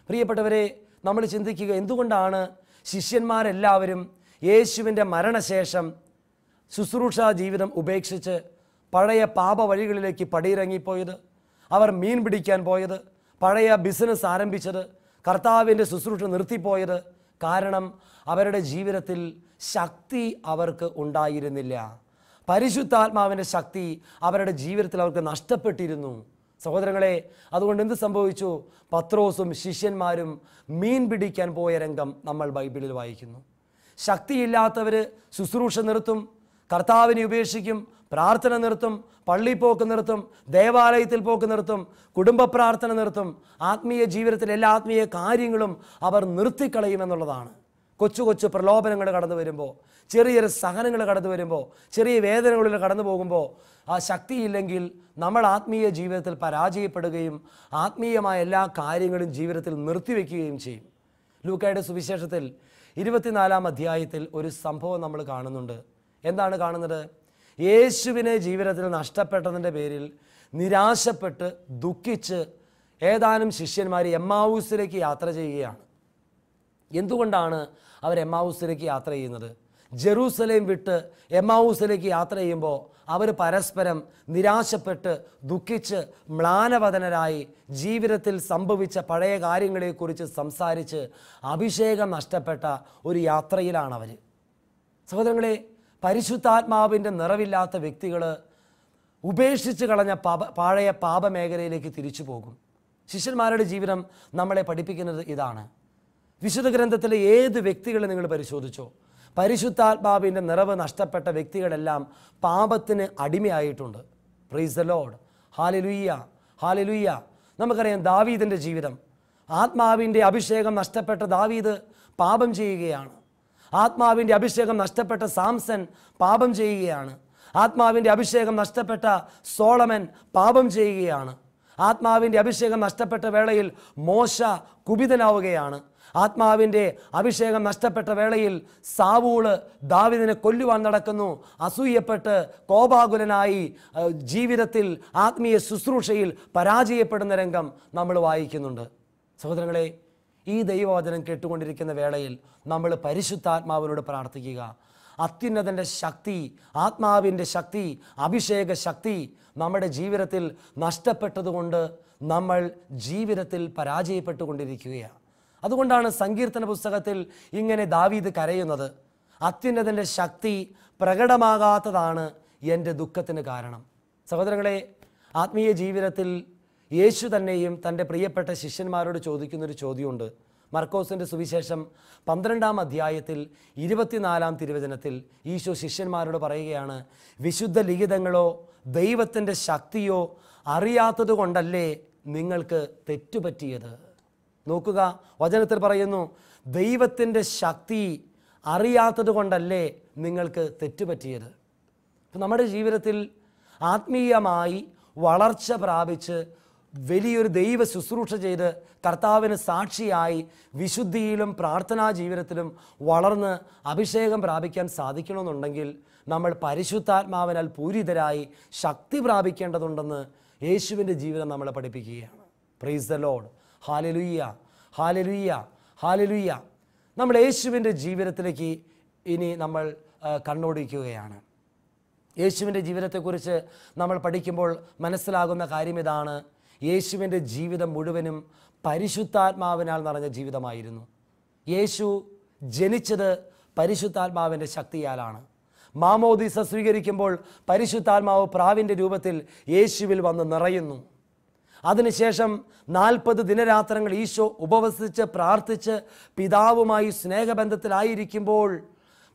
പ്രിയപ്പെട്ടവരെ, നമ്മൾ ചിന്തിക്കുക, എന്തുകൊണ്ടാണ് ശിഷ്യന്മാരെല്ലാവരും യേശുവിൻ്റെ മരണശേഷം ശുശ്രൂഷാ ജീവിതം ഉപേക്ഷിച്ച് പഴയ പാപ വഴികളിലേക്ക് പടിയിറങ്ങിപ്പോയത്? അവർ മീൻ പിടിക്കാൻ പോയത്, പഴയ ബിസിനസ് ആരംഭിച്ചത്, കർത്താവിൻ്റെ ശുശ്രൂഷ നിർത്തിപ്പോയത്? കാരണം അവരുടെ ജീവിതത്തിൽ ശക്തി അവർക്ക് ഉണ്ടായിരുന്നില്ല. പരിശുദ്ധാത്മാവിൻ്റെ ശക്തി അവരുടെ ജീവിതത്തിൽ അവർക്ക് നഷ്ടപ്പെട്ടിരുന്നു. സഹോദരങ്ങളെ, അതുകൊണ്ട് എന്ത് സംഭവിച്ചു? പത്രോസും ശിഷ്യന്മാരും മീൻ പിടിക്കാൻ പോയ രംഗം നമ്മൾ ബൈബിളിൽ വായിക്കുന്നു. ശക്തിയില്ലാത്തവർ ശുശ്രൂഷ നിർത്തും, കർത്താവിനെ ഉപേക്ഷിക്കും, പ്രാർത്ഥന നിർത്തും, പള്ളിപ്പോക്ക് നിർത്തും, ദേവാലയത്തിൽ പോക്ക് നിർത്തും, കുടുംബ പ്രാർത്ഥന നിർത്തും, ആത്മീയ ജീവിതത്തിലെ എല്ലാ ആത്മീയ കാര്യങ്ങളും അവർ നിർത്തിക്കളയുമെന്നുള്ളതാണ്. കൊച്ചു കൊച്ചു പ്രലോഭനങ്ങൾ കടന്നു വരുമ്പോൾ, ചെറിയൊരു സഹനങ്ങൾ കടന്നു വരുമ്പോൾ, ചെറിയ വേദനകളിൽ കടന്നു പോകുമ്പോൾ ആ ശക്തിയില്ലെങ്കിൽ നമ്മൾ ആത്മീയ ജീവിതത്തിൽ പരാജയപ്പെടുകയും ആത്മീയമായ എല്ലാ കാര്യങ്ങളും ജീവിതത്തിൽ നിർത്തിവെക്കുകയും ചെയ്യും. ലൂക്കായുടെ സുവിശേഷത്തിൽ 24-ാം അധ്യായത്തിൽ ഒരു സംഭവം നമ്മൾ കാണുന്നുണ്ട്. എന്താണ് കാണുന്നത്? യേശുവിനെ ജീവിതത്തിൽ നഷ്ടപ്പെട്ടതിൻ്റെ പേരിൽ നിരാശപ്പെട്ട് ദുഃഖിച്ച് ഏതാനും ശിഷ്യന്മാർ എമ്മാവൂസിലേക്ക് യാത്ര ചെയ്യുകയാണ്. എന്തുകൊണ്ടാണ് അവർ എമ്മാവൂസിലേക്ക് യാത്ര ചെയ്യുന്നത്? ജെറൂസലേം വിട്ട് എമ്മാവൂസിലേക്ക് യാത്ര ചെയ്യുമ്പോൾ അവർ പരസ്പരം നിരാശപ്പെട്ട് ദുഃഖിച്ച് മ്ലാനവദനരായി ജീവിതത്തിൽ സംഭവിച്ച പഴയ കാര്യങ്ങളെക്കുറിച്ച് സംസാരിച്ച് അഭിഷേകം നഷ്ടപ്പെട്ട ഒരു യാത്രയിലാണവർ. സഹോദരങ്ങളെ, പരിശുദ്ധാത്മാവിൻ്റെ നിറവില്ലാത്ത വ്യക്തികൾ ഉപേക്ഷിച്ച് കളഞ്ഞ പഴയ പാപമേഖലയിലേക്ക് തിരിച്ചു പോകും. ശിഷ്യന്മാരുടെ ജീവിതം നമ്മളെ പഠിപ്പിക്കുന്നത് ഇതാണ്. വിശുദ്ധ ഗ്രന്ഥത്തിലെ ഏത് വ്യക്തികളെ നിങ്ങൾ പരിശോധിച്ചോ, പരിശുദ്ധാത്മാവിൻ്റെ നിറവ് നഷ്ടപ്പെട്ട വ്യക്തികളെല്ലാം പാപത്തിന് അടിമയായിട്ടുണ്ട്. Praise the Lord. Hallelujah, hallelujah. നമുക്കറിയാം ദാവീദിൻ്റെ ജീവിതം. ആത്മാവിൻ്റെ അഭിഷേകം നഷ്ടപ്പെട്ട ദാവീദ് പാപം ചെയ്യുകയാണ്. ആത്മാവിൻ്റെ അഭിഷേകം നഷ്ടപ്പെട്ട സാംസൺ പാപം ചെയ്യുകയാണ്. ആത്മാവിൻ്റെ അഭിഷേകം നഷ്ടപ്പെട്ട സോളമൻ പാപം ചെയ്യുകയാണ്. ആത്മാവിൻ്റെ അഭിഷേകം നഷ്ടപ്പെട്ട വേളയിൽ മോശ കുപിതനാവുകയാണ്. ആത്മാവിൻ്റെ അഭിഷേകം നഷ്ടപ്പെട്ട വേളയിൽ സാവൂള് ദാവീദിനെ കൊല്ലുവാൻ നടക്കുന്നു. അസൂയപ്പെട്ട് കോപാകുലനായി ജീവിതത്തിൽ ആത്മീയ ശുശ്രൂഷയിൽ പരാജയപ്പെടുന്ന രംഗം നമ്മൾ വായിക്കുന്നുണ്ട്. സഹോദരങ്ങളെ, ഈ ദൈവവചനം കേട്ടുകൊണ്ടിരിക്കുന്ന വേളയിൽ നമ്മൾ പരിശുദ്ധാത്മാവിനോട് പ്രാർത്ഥിക്കുക. അത്യുന്നതൻ്റെ ശക്തി, ആത്മാവിൻ്റെ ശക്തി, അഭിഷേക ശക്തി നമ്മുടെ ജീവിതത്തിൽ നഷ്ടപ്പെട്ടതുകൊണ്ട് നമ്മൾ ജീവിതത്തിൽ പരാജയപ്പെട്ടുകൊണ്ടിരിക്കുകയാണ്. അതുകൊണ്ടാണ് സങ്കീർത്തന പുസ്തകത്തിൽ ഇങ്ങനെ ദാവീദ് കരയുന്നത്. അത്യുന്നതൻ്റെ ശക്തി പ്രകടമാകാത്തതാണ് എൻ്റെ ദുഃഖത്തിന് കാരണം. സഹോദരങ്ങളെ, ആത്മീയ ജീവിതത്തിൽ യേശു തന്നെയും തൻ്റെ പ്രിയപ്പെട്ട ശിഷ്യന്മാരോട് ചോദിക്കുന്നൊരു ചോദ്യമുണ്ട്. മർക്കോസിൻ്റെ സുവിശേഷം 12-ാം അധ്യായത്തിൽ 24-ാം തിരുവചനത്തിൽ ഈശോ ശിഷ്യന്മാരോട് പറയുകയാണ്, വിശുദ്ധ ലിഖിതങ്ങളോ ദൈവത്തിൻ്റെ ശക്തിയോ അറിയാത്തത് കൊണ്ടല്ലേ നിങ്ങൾക്ക് തെറ്റുപറ്റിയത്. നോക്കുക, വചനത്തിൽ പറയുന്നു, ദൈവത്തിൻ്റെ ശക്തി അറിയാത്തത് കൊണ്ടല്ലേ നിങ്ങൾക്ക് തെറ്റുപറ്റിയത്. അപ്പം നമ്മുടെ ജീവിതത്തിൽ ആത്മീയമായി വളർച്ച പ്രാപിച്ച് വലിയൊരു ദൈവ ശുശ്രൂഷ ചെയ്ത് കർത്താവിന് സാക്ഷിയായി വിശുദ്ധിയിലും പ്രാർത്ഥനാ ജീവിതത്തിലും വളർന്ന് അഭിഷേകം പ്രാപിക്കാൻ സാധിക്കണമെന്നുണ്ടെങ്കിൽ നമ്മൾ പരിശുദ്ധാത്മാവിനാൽ പൂരിതരായി ശക്തി പ്രാപിക്കേണ്ടതുണ്ടെന്ന് യേശുവിൻ്റെ ജീവിതം നമ്മളെ പഠിപ്പിക്കുകയാണ്. Price the Lord. Hallelujah, hallelujah, hallelujah. നമ്മൾ യേശുവിൻ്റെ ജീവിതത്തിലേക്ക് ഇനി നമ്മൾ കണ്ണോടിക്കുകയാണ്. യേശുവിൻ്റെ ജീവിതത്തെക്കുറിച്ച് നമ്മൾ പഠിക്കുമ്പോൾ മനസ്സിലാകുന്ന കാര്യം ഇതാണ്. യേശുവിൻ്റെ ജീവിതം മുഴുവനും പരിശുദ്ധാത്മാവിനാൽ നിറഞ്ഞ ജീവിതമായിരുന്നു. യേശു ജനിച്ചത് പരിശുദ്ധാത്മാവിൻ്റെ ശക്തിയാലാണ്. മാമോദീസ സ്വീകരിക്കുമ്പോൾ പരിശുദ്ധാത്മാവ് പ്രാവിൻ്റെ രൂപത്തിൽ യേശുവിൽ വന്ന് നിറയുന്നു. അതിനുശേഷം 40 ദിനരാത്രങ്ങൾ ഈശോ ഉപവസിച്ച് പ്രാർത്ഥിച്ച് പിതാവുമായി സ്നേഹബന്ധത്തിലായിരിക്കുമ്പോൾ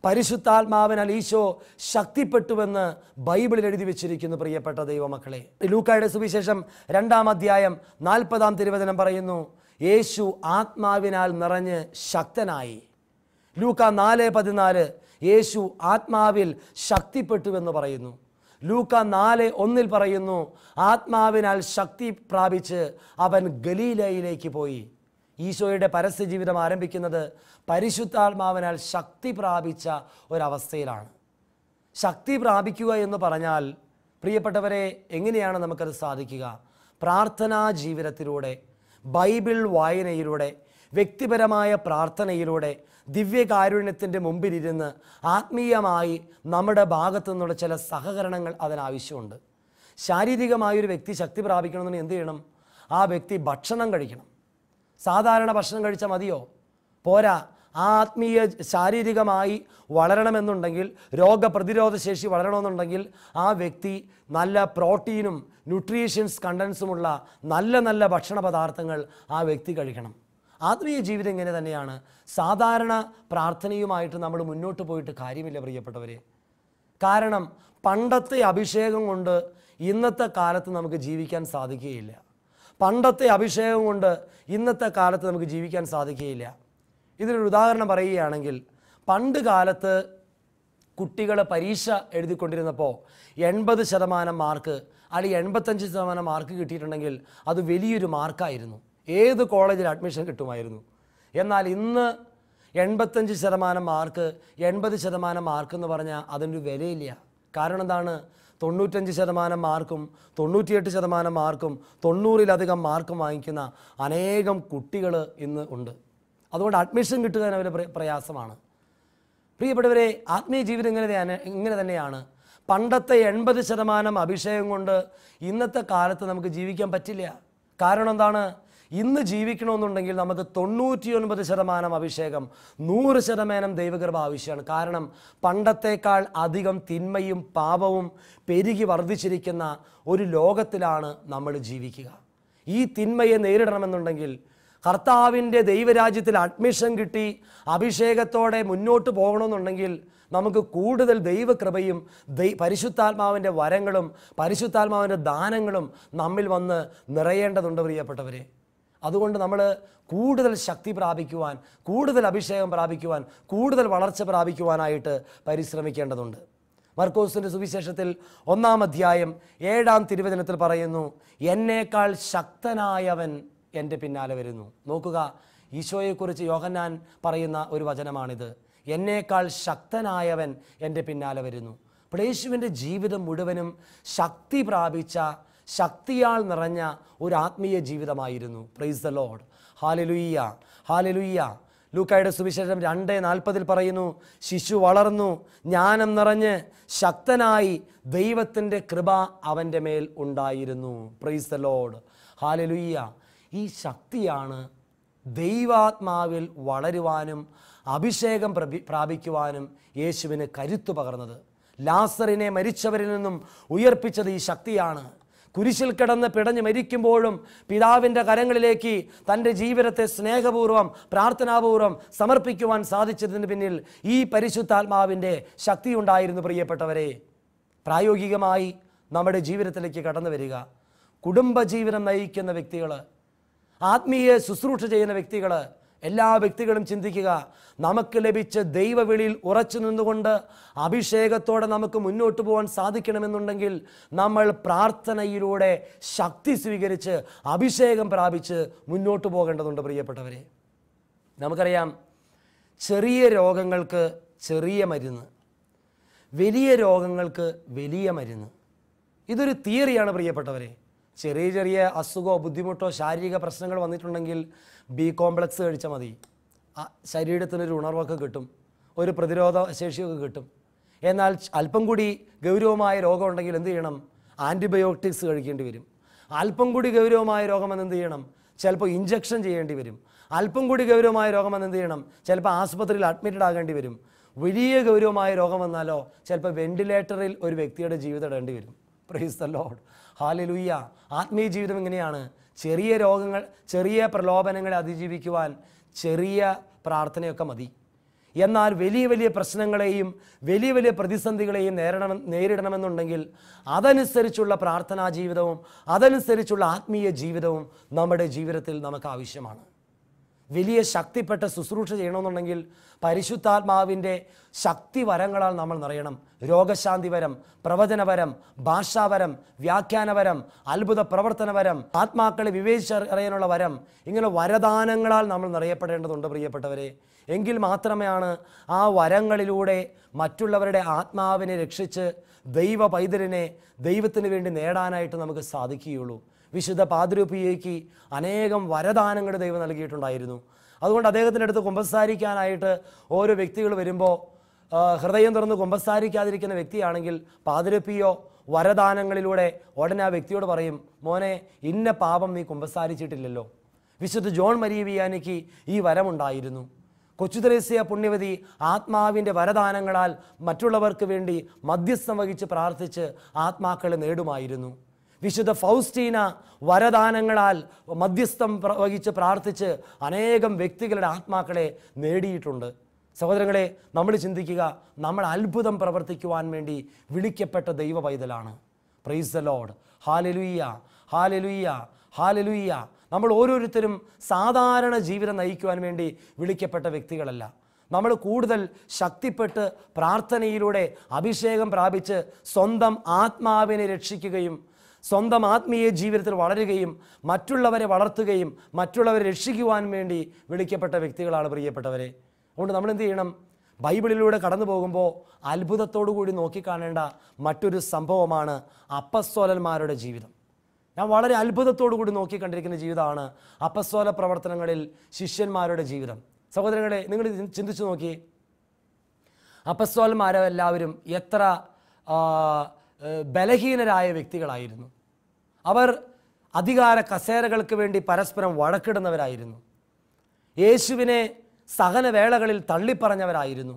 പരിശുദ്ധാത്മാവിനാൽ ഈശോ ശക്തിപ്പെട്ടുവെന്ന് ബൈബിളിൽ എഴുതി വെച്ചിരിക്കുന്നു. പ്രിയപ്പെട്ട ദൈവമക്കളെ, ലൂക്കായുടെ സുവിശേഷം 2-ാം അധ്യായം 40-ാം തിരുവചനം പറയുന്നു, യേശു ആത്മാവിനാൽ നിറഞ്ഞ് ശക്തനായി. ലൂക്ക 4:14 യേശു ആത്മാവിൽ ശക്തിപ്പെട്ടുവെന്ന് പറയുന്നു. ലൂക്ക 4:1 പറയുന്നു, ആത്മാവിനാൽ ശക്തി പ്രാപിച്ച് അവൻ ഗലീലയിലേക്ക് പോയി. ഈശോയുടെ പരസ്യ ജീവിതം ആരംഭിക്കുന്നത് പരിശുദ്ധാത്മാവിനാൽ ശക്തി പ്രാപിച്ച ഒരവസ്ഥയിലാണ്. ശക്തി പ്രാപിക്കുക എന്ന് പറഞ്ഞാൽ, പ്രിയപ്പെട്ടവരെ, എങ്ങനെയാണ് നമുക്കത് സാധിക്കുക? പ്രാർത്ഥനാ ജീവിതത്തിലൂടെ, ബൈബിൾ വായനയിലൂടെ, വ്യക്തിപരമായ പ്രാർത്ഥനയിലൂടെ, ദിവ്യകാരുണ്യത്തിൻ്റെ മുമ്പിലിരുന്ന് ആത്മീയമായി നമ്മുടെ ഭാഗത്തു നിന്നുള്ള ചില സഹകരണങ്ങൾ അതിനാവശ്യമുണ്ട്. ശാരീരികമായൊരു വ്യക്തി ശക്തി പ്രാപിക്കണമെന്ന് എന്ത് ചെയ്യണം? ആ വ്യക്തി ഭക്ഷണം കഴിക്കണം. സാധാരണ ഭക്ഷണം കഴിച്ചാൽ മതിയോ? പോരാ. ആത്മീയ ശാരീരികമായി വളരണമെന്നുണ്ടെങ്കിൽ, രോഗപ്രതിരോധ ശേഷി വളരണമെന്നുണ്ടെങ്കിൽ ആ വ്യക്തി നല്ല പ്രോട്ടീനും ന്യൂട്രീഷ്യൻസ് കണ്ടൻസുമുള്ള നല്ല നല്ല ഭക്ഷണ പദാർത്ഥങ്ങൾ ആ വ്യക്തി കഴിക്കണം. ആത്മീയ ജീവിതം ഇങ്ങനെ തന്നെയാണ്. സാധാരണ പ്രാർത്ഥനയുമായിട്ട് നമ്മൾ മുന്നോട്ട് പോയിട്ട് കാര്യമില്ല പ്രിയപ്പെട്ടവരെ. കാരണം പണ്ടത്തെ അഭിഷേകം കൊണ്ട് ഇന്നത്തെ കാലത്ത് നമുക്ക് ജീവിക്കാൻ സാധിക്കുകയില്ല. പണ്ടത്തെ അഭിഷേകം കൊണ്ട് ഇന്നത്തെ കാലത്ത് നമുക്ക് ജീവിക്കാൻ സാധിക്കുകയില്ല. ഇതിനൊരു ഉദാഹരണം പറയുകയാണെങ്കിൽ, പണ്ട് കാലത്ത് കുട്ടികൾ പരീക്ഷ എഴുതിക്കൊണ്ടിരുന്നപ്പോൾ 80% മാർക്ക് അല്ലെങ്കിൽ 85% മാർക്ക് കിട്ടിയിട്ടുണ്ടെങ്കിൽ അത് വലിയൊരു മാർക്കായിരുന്നു. ഏത് കോളേജിൽ അഡ്മിഷൻ കിട്ടുമായിരുന്നു. എന്നാൽ ഇന്ന് 85% മാർക്ക് 80% മാർക്ക് എന്ന് പറഞ്ഞാൽ അതിനൊരു വിലയില്ല. കാരണം എന്താണ്? 95% മാർക്കും 98% മാർക്കും 90-ലധികം മാർക്കും വാങ്ങിക്കുന്ന അനേകം കുട്ടികൾ ഇന്ന് ഉണ്ട്. അതുകൊണ്ട് അഡ്മിഷൻ കിട്ടുക എന്ന ഒരു പ്രയാസമാണ്. പ്രിയപ്പെട്ടവരെ, ആത്മീയ ജീവിതം ഇങ്ങനെ തന്നെയാണ്. പണ്ടത്തെ 80% അഭിഷേകം കൊണ്ട് ഇന്നത്തെ കാലത്ത് നമുക്ക് ജീവിക്കാൻ പറ്റില്ല. കാരണം എന്താണ്? ഇന്ന് ജീവിക്കണമെന്നുണ്ടെങ്കിൽ നമുക്ക് 99% അഭിഷേകം, 100% ദൈവകൃപ ആവശ്യമാണ്. കാരണം പണ്ടത്തേക്കാൾ അധികം തിന്മയും പാപവും പെരുകി വർദ്ധിച്ചിരിക്കുന്ന ഒരു ലോകത്തിലാണ് നമ്മൾ ജീവിക്കുക. ഈ തിന്മയെ നേരിടണമെന്നുണ്ടെങ്കിൽ, കർത്താവിൻ്റെ ദൈവരാജ്യത്തിൽ അഡ്മിഷൻ കിട്ടി അഭിഷേകത്തോടെ മുന്നോട്ട് പോകണമെന്നുണ്ടെങ്കിൽ നമുക്ക് കൂടുതൽ ദൈവകൃപയും പരിശുദ്ധാത്മാവിൻ്റെ വരങ്ങളും പരിശുദ്ധാത്മാവിൻ്റെ ദാനങ്ങളും നമ്മിൽ വന്ന് നിറയേണ്ടതുണ്ട് പ്രിയപ്പെട്ടവരെ. അതുകൊണ്ട് നമ്മൾ കൂടുതൽ ശക്തി പ്രാപിക്കുവാൻ, കൂടുതൽ അഭിഷേകം പ്രാപിക്കുവാൻ, കൂടുതൽ വളർച്ച പ്രാപിക്കുവാനായിട്ട് പരിശ്രമിക്കേണ്ടതുണ്ട്. മർക്കോസിൻ്റെ സുവിശേഷത്തിൽ 1-ാം അധ്യായം 7-ാം തിരുവചനത്തിൽ പറയുന്നു, എന്നേക്കാൾ ശക്തനായവൻ എൻ്റെ പിന്നാലെ വരുന്നു. നോക്കുക, ഈശോയെക്കുറിച്ച് യോഹന്നാൻ പറയുന്ന ഒരു വചനമാണിത്. എന്നേക്കാൾ ശക്തനായവൻ എൻ്റെ പിന്നാലെ വരുന്നു. യേശുവിൻ്റെ ജീവിതം മുഴുവനും ശക്തി പ്രാപിച്ച, ശക്തിയാൽ നിറഞ്ഞ ഒരു ആത്മീയ ജീവിതമായിരുന്നു. Praise the Lord. Hallelujah, hallelujah. ലൂക്കായുടെ സുവിശേഷം 2:40 പറയുന്നു, ശിശു വളർന്നു, ജ്ഞാനം നിറഞ്ഞ് ശക്തനായി, ദൈവത്തിൻ്റെ കൃപ അവൻ്റെ മേൽ ഉണ്ടായിരുന്നു. Price the Lord. ഹല്ലേലൂയ. ഈ ശക്തിയാണ് ദൈവാത്മാവിൽ വളരുവാനും അഭിഷേകം പ്രാപിക്കുവാനും യേശുവിന് കരുത്തു പകർന്നത്. ലാസറിനെ മരിച്ചവരിൽ നിന്നും ഉയർപ്പിച്ചത് ഈ ശക്തിയാണ്. കുരിശിൽ കിടന്ന് പിടഞ്ഞ് മരിക്കുമ്പോഴും പിതാവിൻ്റെ കരങ്ങളിലേക്ക് തൻ്റെ ജീവിതത്തെ സ്നേഹപൂർവ്വം പ്രാർത്ഥനാപൂർവ്വം സമർപ്പിക്കുവാൻ സാധിച്ചതിന് പിന്നിൽ ഈ പരിശുദ്ധാത്മാവിൻ്റെ ശക്തി ഉണ്ടായിരുന്നു. പ്രിയപ്പെട്ടവരെ, പ്രായോഗികമായി നമ്മുടെ ജീവിതത്തിലേക്ക് കടന്നു വരിക. കുടുംബജീവിതം നയിക്കുന്ന വ്യക്തികൾ, ആത്മീയ ശുശ്രൂഷ ചെയ്യുന്ന വ്യക്തികൾ, എല്ലാ വ്യക്തികളും ചിന്തിക്കുക, നമുക്ക് ലഭിച്ച ദൈവവിളിയിൽ ഉറച്ചു നിന്നുകൊണ്ട് അഭിഷേകത്തോടെ നമുക്ക് മുന്നോട്ട് പോകാൻ സാധിക്കണമെന്നുണ്ടെങ്കിൽ നമ്മൾ പ്രാർത്ഥനയിലൂടെ ശക്തി സ്വീകരിച്ച് അഭിഷേകം പ്രാപിച്ച് മുന്നോട്ട് പോകേണ്ടതുണ്ട്. പ്രിയപ്പെട്ടവരെ, നമുക്കറിയാം, ചെറിയ രോഗങ്ങൾക്ക് ചെറിയ മരുന്ന്, വലിയ രോഗങ്ങൾക്ക് വലിയ മരുന്ന്. ഇതൊരു തിയറിയാണ് പ്രിയപ്പെട്ടവരെ. ചെറിയ ചെറിയ അസുഖമോ ബുദ്ധിമുട്ടോ ശാരീരിക പ്രശ്നങ്ങൾ വന്നിട്ടുണ്ടെങ്കിൽ ബി കോംപ്ലക്സ് കഴിച്ചാൽ മതി. ശരീരത്തിനൊരു ഉണർവൊക്കെ കിട്ടും, ഒരു പ്രതിരോധ ശേഷിയൊക്കെ കിട്ടും. എന്നാൽ അല്പം കൂടി ഗൗരവമായ രോഗം ഉണ്ടെങ്കിൽ എന്ത് ചെയ്യണം? ആൻറ്റിബയോട്ടിക്സ് കഴിക്കേണ്ടി വരും. അല്പം കൂടി ഗൗരവമായ രോഗമെന്ന് എന്ത് ചെയ്യണം? ചിലപ്പോൾ ഇഞ്ചക്ഷൻ ചെയ്യേണ്ടി വരും. അല്പം കൂടി ഗൗരവമായ രോഗമെന്ന് എന്ത് ചെയ്യണം? ചിലപ്പോൾ ആസ്പത്രിയിൽ അഡ്മിറ്റഡ് ആകേണ്ടി വരും. വലിയ ഗൗരവമായ രോഗം വന്നാലോ ചിലപ്പോൾ വെന്റിലേറ്ററിൽ ഒരു വ്യക്തിയുടെ ജീവിതം ഇടേണ്ടി വരും. Price the Lord. ഹല്ലേലൂയ. ആത്മീയ ജീവിതം എങ്ങനെയാണ്? ചെറിയ രോഗങ്ങൾ, ചെറിയ പ്രലോഭനങ്ങളെ അതിജീവിക്കുവാൻ ചെറിയ പ്രാർത്ഥനയൊക്കെ മതി. എന്നാൽ വലിയ വലിയ പ്രശ്നങ്ങളെയും വലിയ വലിയ പ്രതിസന്ധികളെയും നേരിടണമെന്നുണ്ടെങ്കിൽ അതനുസരിച്ചുള്ള പ്രാർത്ഥനാ ജീവിതവും അതനുസരിച്ചുള്ള ആത്മീയ ജീവിതവും നമ്മുടെ ജീവിതത്തിൽ നമുക്ക് ആവശ്യമാണ്. വലിയ ശക്തിപ്പെട്ട ശുശ്രൂഷ ചെയ്യണമെന്നുണ്ടെങ്കിൽ പരിശുദ്ധാത്മാവിൻ്റെ ശക്തി വരങ്ങളാൽ നമ്മൾ നിറയണം. രോഗശാന്തിവരം, പ്രവചനവരം, ഭാഷാവരം, വ്യാഖ്യാനവരം, അത്ഭുത പ്രവർത്തനവരം, ആത്മാക്കളെ വിവേചിച്ചറിയാനുള്ള വരം, ഇങ്ങനെ വരദാനങ്ങളാൽ നമ്മൾ നിറയപ്പെടേണ്ടതുണ്ട് പ്രിയപ്പെട്ടവരെ. എങ്കിൽ മാത്രമാണ് ആ വരങ്ങളിലൂടെ മറ്റുള്ളവരുടെ ആത്മാവിനെ രക്ഷിച്ച് ദൈവ പൈതലിനെ ദൈവത്തിന് വേണ്ടി നേടാനായിട്ട് നമുക്ക് സാധിക്കുകയുള്ളൂ. വിശുദ്ധ പാദ്രിയോപ്പിയയ്ക്ക് അനേകം വരദാനങ്ങൾ ദൈവം നൽകിയിട്ടുണ്ടായിരുന്നു. അതുകൊണ്ട് അദ്ദേഹത്തിൻ്റെ അടുത്ത് കുമ്പസാരിക്കാനായിട്ട് ഓരോ വ്യക്തികൾ വരുമ്പോൾ ഹൃദയം തുറന്ന് കുമ്പസാരിക്കാതിരിക്കുന്ന വ്യക്തിയാണെങ്കിൽ പാദ്രിയോപ്പിയോ വരദാനങ്ങളിലൂടെ ഉടനെ ആ വ്യക്തിയോട് പറയും, മോനെ, ഇന്ന പാപം നീ കുമ്പസാരിച്ചിട്ടില്ലല്ലോ. വിശുദ്ധ ജോൺ മരിയ വിയാനിക്ക് ഈ വരമുണ്ടായിരുന്നു. കൊച്ചുത്രേസ്യ പുണ്യവതി ആത്മാവിൻ്റെ വരദാനങ്ങളാൽ മറ്റുള്ളവർക്ക് വേണ്ടി മധ്യസ്ഥം വഹിച്ച് പ്രാർത്ഥിച്ച് ആത്മാക്കളെ നേടുമായിരുന്നു. വിശുദ്ധ ഫൗസ്റ്റീന വരദാനങ്ങളാൽ മധ്യസ്ഥം വഹിച്ച് പ്രാർത്ഥിച്ച് അനേകം വ്യക്തികളുടെ ആത്മാക്കളെ നേടിയിട്ടുണ്ട്. സഹോദരങ്ങളെ, നമ്മൾ ചിന്തിക്കുക, നമ്മൾ അത്ഭുതം പ്രവർത്തിക്കുവാൻ വേണ്ടി വിളിക്കപ്പെട്ട ദൈവ പൈതലാണ്. Praise the Lord. Hallelujah, hallelujah, hallelujah. നമ്മൾ ഓരോരുത്തരും സാധാരണ ജീവിതം നയിക്കുവാൻ വേണ്ടി വിളിക്കപ്പെട്ട വ്യക്തികളല്ല. നമ്മൾ കൂടുതൽ ശക്തിപ്പെട്ട് പ്രാർത്ഥനയിലൂടെ അഭിഷേകം പ്രാപിച്ച് സ്വന്തം ആത്മാവിനെ രക്ഷിക്കുകയും സ്വന്തം ആത്മീയ ജീവിതത്തിൽ വളരുകയും മറ്റുള്ളവരെ വളർത്തുകയും മറ്റുള്ളവരെ രക്ഷിക്കുവാൻ വേണ്ടി വിളിക്കപ്പെട്ട വ്യക്തികളാണ് പ്രിയപ്പെട്ടവരെ. അതുകൊണ്ട് നമ്മൾ എന്ത് ചെയ്യണം? ബൈബിളിലൂടെ കടന്നു പോകുമ്പോൾ അത്ഭുതത്തോടു കൂടി നോക്കിക്കാണേണ്ട മറ്റൊരു സംഭവമാണ് അപ്പസ്തോലന്മാരുടെ ജീവിതം. ഞാൻ വളരെ അത്ഭുതത്തോടു കൂടി നോക്കിക്കണ്ടിരിക്കുന്ന ജീവിതമാണ് അപ്പസ്തോല പ്രവർത്തനങ്ങളിൽ ശിഷ്യന്മാരുടെ ജീവിതം. സഹോദരങ്ങളെ, നിങ്ങൾ ചിന്തിച്ചു നോക്കി, അപ്പസ്തോലന്മാരെല്ലാവരും എത്ര ബലഹീനരായ വ്യക്തികളായിരുന്നു. അവർ അധികാര കസേരകൾക്ക് വേണ്ടി പരസ്പരം വഴക്കിടുന്നവരായിരുന്നു. യേശുവിനെ സഹനവേളകളിൽ തള്ളിപ്പറഞ്ഞവരായിരുന്നു.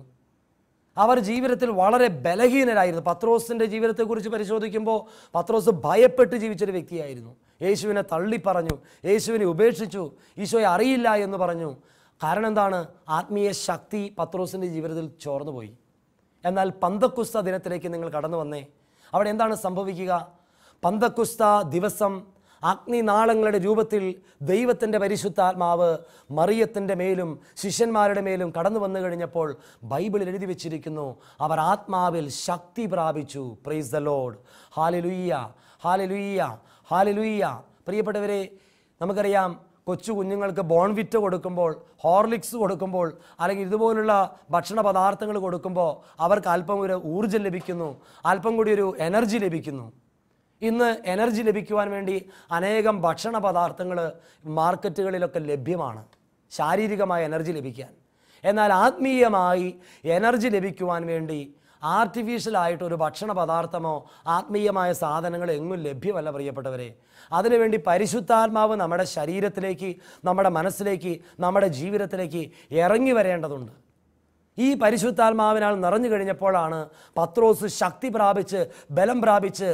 അവർ ജീവിതത്തിൽ വളരെ ബലഹീനരായിരുന്നു. പത്രോസിൻ്റെ ജീവിതത്തെക്കുറിച്ച് പരിശോധിക്കുമ്പോൾ പത്രോസ് ഭയപ്പെട്ട് ജീവിച്ചൊരു വ്യക്തിയായിരുന്നു. യേശുവിനെ തള്ളിപ്പറഞ്ഞു, യേശുവിനെ ഉപേക്ഷിച്ചു, ഈശോയെ അറിയില്ല എന്ന് പറഞ്ഞു. കാരണം എന്താണ്? ആത്മീയ ശക്തി പത്രോസിൻ്റെ ജീവിതത്തിൽ ചോർന്നുപോയി. എന്നാൽ പന്തക്കുസ്ത ദിനത്തിലേക്ക് നിങ്ങൾ കടന്നു വന്നേ. അവിടെ എന്താണ് സംഭവിക്കുക? പന്തക്കുസ്ത ദിവസം അഗ്നിനാളങ്ങളുടെ രൂപത്തിൽ ദൈവത്തിൻ്റെ പരിശുദ്ധാത്മാവ് മറിയത്തിൻ്റെ മേലും ശിഷ്യന്മാരുടെ മേലും കടന്നു വന്നു കഴിഞ്ഞപ്പോൾ ബൈബിളിൽ എഴുതി വെച്ചിരിക്കുന്നു, അവർ ആത്മാവിൽ ശക്തി പ്രാപിച്ചു. Price the Lord. Hallelujah, hallelujah, hallelujah. പ്രിയപ്പെട്ടവരെ, നമുക്കറിയാം, കൊച്ചു കുഞ്ഞുങ്ങൾക്ക് ബോൺവിറ്റ കൊടുക്കുമ്പോൾ, ഹോർലിക്സ് കൊടുക്കുമ്പോൾ, അല്ലെങ്കിൽ ഇതുപോലുള്ള ഭക്ഷണ പദാർത്ഥങ്ങൾ കൊടുക്കുമ്പോൾ അവർക്ക് അല്പം ഒരു ഊർജ്ജം ലഭിക്കുന്നു, അല്പം കൂടി ഒരു എനർജി ലഭിക്കുന്നു. ഇന്ന് എനർജി ലഭിക്കുവാൻ വേണ്ടി അനേകം ഭക്ഷണ പദാർത്ഥങ്ങൾ മാർക്കറ്റുകളിലൊക്കെ ലഭ്യമാണ്, ശാരീരികമായ എനർജി ലഭിക്കാൻ. എന്നാൽ ആത്മീയമായി എനർജി ലഭിക്കുവാൻ വേണ്ടി ആർട്ടിഫിഷ്യലായിട്ടൊരു ഭക്ഷണ പദാർത്ഥമോ ആത്മീയമായ സാധനങ്ങൾ എങ്ങും ലഭ്യമല്ല പ്രിയപ്പെട്ടവരെ. അതിനുവേണ്ടി പരിശുദ്ധാത്മാവ് നമ്മുടെ ശരീരത്തിലേക്ക്, നമ്മുടെ മനസ്സിലേക്ക്, നമ്മുടെ ജീവിതത്തിലേക്ക് ഇറങ്ങി വരേണ്ടതുണ്ട്. ഈ പരിശുദ്ധാത്മാവിനാൽ നിറഞ്ഞു കഴിഞ്ഞപ്പോഴാണ് പത്രോസ് ശക്തി പ്രാപിച്ച് ബലം പ്രാപിച്ച്,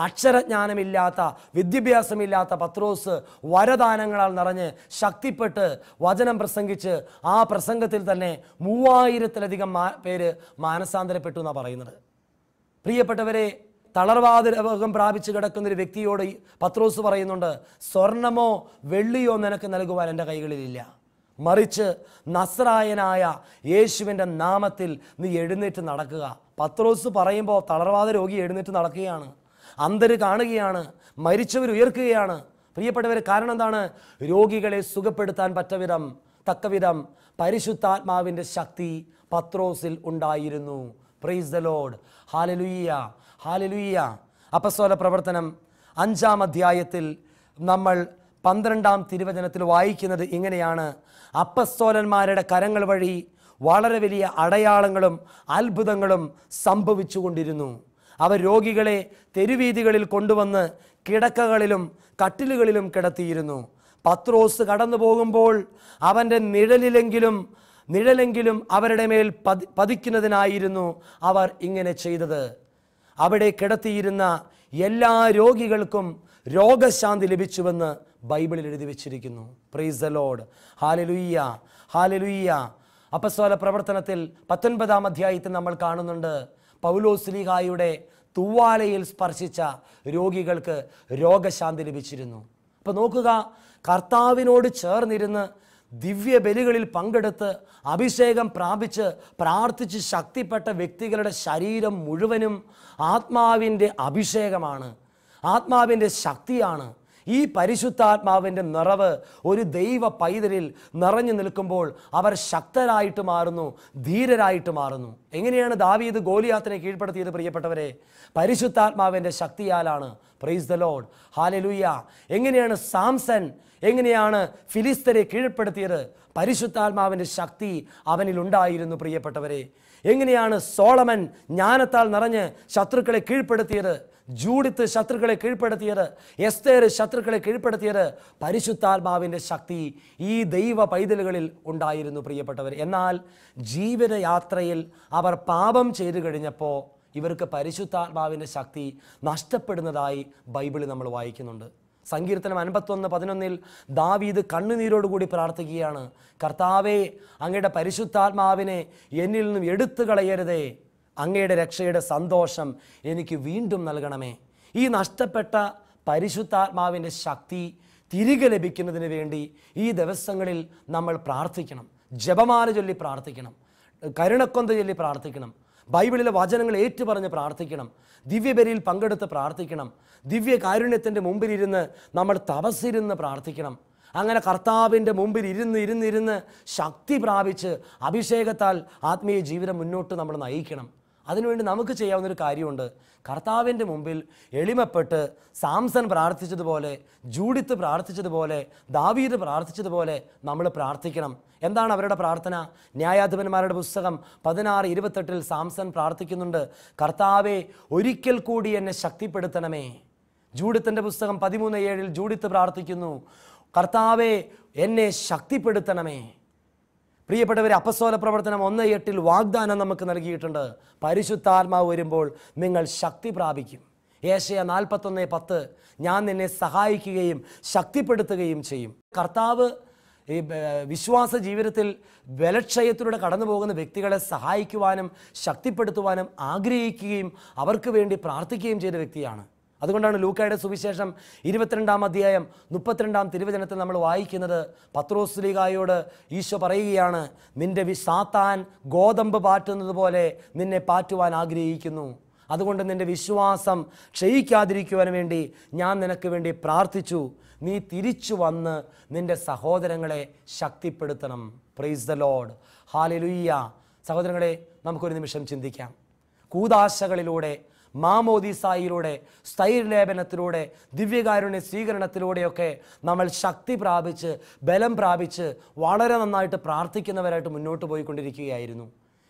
അക്ഷരജ്ഞാനമില്ലാത്ത വിദ്യാഭ്യാസമില്ലാത്ത പത്രോസ് വരദാനങ്ങളാൽ നിറഞ്ഞ് ശക്തിപ്പെട്ട് വചനം പ്രസംഗിച്ച് ആ പ്രസംഗത്തിൽ തന്നെ 3000-ലധികം പേര് മാനസാന്തരപ്പെട്ടു എന്നാണ് പറയുന്നത്. പ്രിയപ്പെട്ടവരെ, തളർവാദ രോഗം പ്രാപിച്ച് കിടക്കുന്നൊരു വ്യക്തിയോട് പത്രോസ് പറയുന്നുണ്ട്, സ്വർണമോ വെള്ളിയോ നിനക്ക് നൽകുവാൻ എൻ്റെ കൈകളിലില്ല, മറിച്ച് നസ്രായനായ യേശുവിൻ്റെ നാമത്തിൽ നീ എഴുന്നേറ്റ് നടക്കുക. പത്രോസ് പറയുമ്പോൾ തളർവാദ രോഗി എഴുന്നേറ്റ് നടക്കുകയാണ്, അന്ധര് കാണുകയാണ്, മരിച്ചവർ ഉയർക്കുകയാണ്. പ്രിയപ്പെട്ടവർ, കാരണം എന്താണ്? രോഗികളെ സുഖപ്പെടുത്താൻ തക്കവിധം പരിശുദ്ധാത്മാവിൻ്റെ ശക്തി പത്രോസിൽ ഉണ്ടായിരുന്നു. Price the Lord. Hallelujah, hallelujah. അപ്പസ്തോല പ്രവർത്തനം 5-ാം അധ്യായത്തിൽ നമ്മൾ 12-ാം തിരുവചനത്തിൽ വായിക്കുന്നത് ഇങ്ങനെയാണ്: അപ്പസ്തോലന്മാരുടെ കരങ്ങൾ വഴി വളരെ വലിയ അടയാളങ്ങളും അത്ഭുതങ്ങളും സംഭവിച്ചു കൊണ്ടിരുന്നു. അവർ രോഗികളെ തെരുവീഥികളിൽ കൊണ്ടുവന്ന് കിടക്കകളിലും കട്ടിലുകളിലും കിടത്തിയിരുന്നു. പത്രോസ് കടന്നു പോകുമ്പോൾ അവൻ്റെ നിഴലെങ്കിലും അവരുടെ മേൽ പതിക്കുന്നതിനായിരുന്നു അവർ ഇങ്ങനെ ചെയ്തത്. അവിടെ കിടത്തിയിരുന്ന എല്ലാ രോഗികൾക്കും രോഗശാന്തി ലഭിച്ചുവെന്ന് ബൈബിളിൽ എഴുതി വെച്ചിരിക്കുന്നു. Price the Lord. Hallelujah, hallelujah. അപ്പസ്തോല പ്രവർത്തനത്തിൽ 19-ാം അധ്യായത്തിൽ നമ്മൾ കാണുന്നുണ്ട്, പൗലോസ്ലീഹായുടെ തൂവാലയിൽ സ്പർശിച്ച രോഗികൾക്ക് രോഗശാന്തി ലഭിച്ചിരുന്നു. അപ്പോൾ നോക്കുക, കർത്താവിനോട് ചേർന്നിരുന്ന് ദിവ്യ ബലികളിൽ പങ്കെടുത്ത് അഭിഷേകം പ്രാപിച്ച് പ്രാർത്ഥിച്ച് ശക്തിപ്പെട്ട വ്യക്തികളുടെ ശരീരം മുഴുവനും ആത്മാവിൻ്റെ അഭിഷേകമാണ്, ആത്മാവിൻ്റെ ശക്തിയാണ്. ഈ പരിശുദ്ധാത്മാവിൻ്റെ നിറവ് ഒരു ദൈവ പൈതലിൽ നിറഞ്ഞു നിൽക്കുമ്പോൾ അവർ ശക്തരായിട്ട് മാറുന്നു, ധീരരായിട്ട് മാറുന്നു. എങ്ങനെയാണ് ദാവീദ് ഗോലിയാത്തിനെ കീഴ്പ്പെടുത്തിയത് പ്രിയപ്പെട്ടവരെ? പരിശുദ്ധാത്മാവിൻ്റെ ശക്തിയാലാണ്. Praise the Lord. ഹല്ലേലൂയ. എങ്ങനെയാണ് സാംസൺ ഫിലിസ്തരെ കീഴ്പ്പെടുത്തിയത്? പരിശുദ്ധാത്മാവിൻ്റെ ശക്തി അവനിൽ ഉണ്ടായിരുന്നു പ്രിയപ്പെട്ടവരെ. എങ്ങനെയാണ് സോളമൻ ജ്ഞാനത്താൽ നിറഞ്ഞ് ശത്രുക്കളെ കീഴ്പ്പെടുത്തിയത്? ജൂഡിത്ത് ശത്രുക്കളെ കീഴ്പ്പെടുത്തിയത്, എസ്തേർ ശത്രുക്കളെ കീഴ്പ്പെടുത്തിയത്? പരിശുദ്ധാത്മാവിൻ്റെ ശക്തി ഈ ദൈവ പൈതലുകളിൽ ഉണ്ടായിരുന്നു പ്രിയപ്പെട്ടവർ. എന്നാൽ ജീവിതയാത്രയിൽ അവർ പാപം ചെയ്തു കഴിഞ്ഞപ്പോൾ ഇവർക്ക് പരിശുദ്ധാത്മാവിൻ്റെ ശക്തി നഷ്ടപ്പെടുന്നതായി ബൈബിളിൽ നമ്മൾ വായിക്കുന്നുണ്ട്. സങ്കീർത്തനം 51:11 ദാവീദ് കണ്ണുനീരോടുകൂടി പ്രാർത്ഥിക്കുകയാണ്, കർത്താവേ, അങ്ങയുടെ പരിശുദ്ധാത്മാവിനെ എന്നിൽ നിന്നും എടുത്തു കളയരുതേ, അങ്ങയുടെ രക്ഷയുടെ സന്തോഷം എനിക്ക് വീണ്ടും നൽകണമേ. ഈ നഷ്ടപ്പെട്ട പരിശുദ്ധാത്മാവിൻ്റെ ശക്തി തിരികെ ലഭിക്കുന്നതിന് വേണ്ടി ഈ ദിവസങ്ങളിൽ നമ്മൾ പ്രാർത്ഥിക്കണം. ജപമാല ചൊല്ലി പ്രാർത്ഥിക്കണം, കരുണക്കൊന്ത ചൊല്ലി പ്രാർത്ഥിക്കണം, ബൈബിളിലെ വചനങ്ങൾ ഏറ്റുപറഞ്ഞ് പ്രാർത്ഥിക്കണം, ദിവ്യബലിയിൽ പങ്കെടുത്ത് പ്രാർത്ഥിക്കണം, ദിവ്യ കാരുണ്യത്തിൻ്റെ മുമ്പിലിരുന്ന് നമ്മൾ തപസ്സിരുന്ന് പ്രാർത്ഥിക്കണം. അങ്ങനെ കർത്താവിൻ്റെ മുമ്പിൽ ഇരുന്ന് ശക്തി പ്രാപിച്ച് അഭിഷേകത്താൽ ആത്മീയ ജീവിതം മുന്നോട്ട് നമ്മൾ നയിക്കണം. അതിനുവേണ്ടി നമുക്ക് ചെയ്യാവുന്നൊരു കാര്യമുണ്ട്. കർത്താവിൻ്റെ മുമ്പിൽ എളിമപ്പെട്ട് സാംസൺ പ്രാർത്ഥിച്ചതുപോലെ, ജൂഡിത്ത് പ്രാർത്ഥിച്ചതുപോലെ, ദാവീദ് പ്രാർത്ഥിച്ചതുപോലെ നമ്മൾ പ്രാർത്ഥിക്കണം. എന്താണ് അവരുടെ പ്രാർത്ഥന? ന്യായാധിപന്മാരുടെ പുസ്തകം 16:28 സാംസൺ പ്രാർത്ഥിക്കുന്നുണ്ട്, കർത്താവെ ഒരിക്കൽ കൂടി എന്നെ ശക്തിപ്പെടുത്തണമേ. ജൂഡിത്തിൻ്റെ പുസ്തകം 13:7 ജൂഡിത്ത് പ്രാർത്ഥിക്കുന്നു, കർത്താവെ എന്നെ ശക്തിപ്പെടുത്തണമേ. പ്രിയപ്പെട്ടവരെ, അപ്പസ്തോല പ്രവർത്തനം 1:8 വാഗ്ദാനം നമുക്ക് നൽകിയിട്ടുണ്ട്, പരിശുദ്ധാത്മാവ് വരുമ്പോൾ നിങ്ങൾ ശക്തി പ്രാപിക്കും. യേശയ്യ 41:10 ഞാൻ നിന്നെ സഹായിക്കുകയും ശക്തിപ്പെടുത്തുകയും ചെയ്യും. കർത്താവ് ഈ വിശ്വാസ ജീവിതത്തിൽ ബലക്ഷയത്തിലൂടെ കടന്നു പോകുന്ന വ്യക്തികളെ സഹായിക്കുവാനും ശക്തിപ്പെടുത്തുവാനും ആഗ്രഹിക്കുകയും അവർക്ക് വേണ്ടി പ്രാർത്ഥിക്കുകയും ചെയ്ത വ്യക്തിയാണ്. അതുകൊണ്ടാണ് ലൂക്കായുടെ സുവിശേഷം 22-ാം അധ്യായം 32-ാം തിരുവചനത്തിൽ നമ്മൾ വായിക്കുന്നത്, പത്രോസ് ശ്ലീഹായോട് ഈശോ പറയുകയാണ്, നിന്റെ സാത്താൻ ഗോതമ്പ് പാറ്റുന്നത് പോലെ നിന്നെ പാറ്റുവാൻ ആഗ്രഹിക്കുന്നു. അതുകൊണ്ട് നിന്റെ വിശ്വാസം ക്ഷയിക്കാതിരിക്കുവാൻ വേണ്ടി ഞാൻ നിനക്ക് വേണ്ടി പ്രാർത്ഥിച്ചു. നീ തിരിച്ചു വന്ന് നിന്റെ സഹോദരങ്ങളെ ശക്തിപ്പെടുത്തണം. Praise the Lord, hallelujah. സഹോദരങ്ങളെ, നമുക്കൊരു നിമിഷം ചിന്തിക്കാം. കൂദാശകളിലൂടെ, മാമോദീസായിലൂടെ, സ്ഥൈര്യലേപനത്തിലൂടെ, ദിവ്യകാരുണ്യ സ്വീകരണത്തിലൂടെയൊക്കെ നമ്മൾ ശക്തി പ്രാപിച്ച് ബലം പ്രാപിച്ച് വളരെ നന്നായിട്ട് പ്രാർത്ഥിക്കുന്നവരായിട്ട് മുന്നോട്ട് പോയിക്കൊണ്ടിരിക്കുകയായിരുന്നു.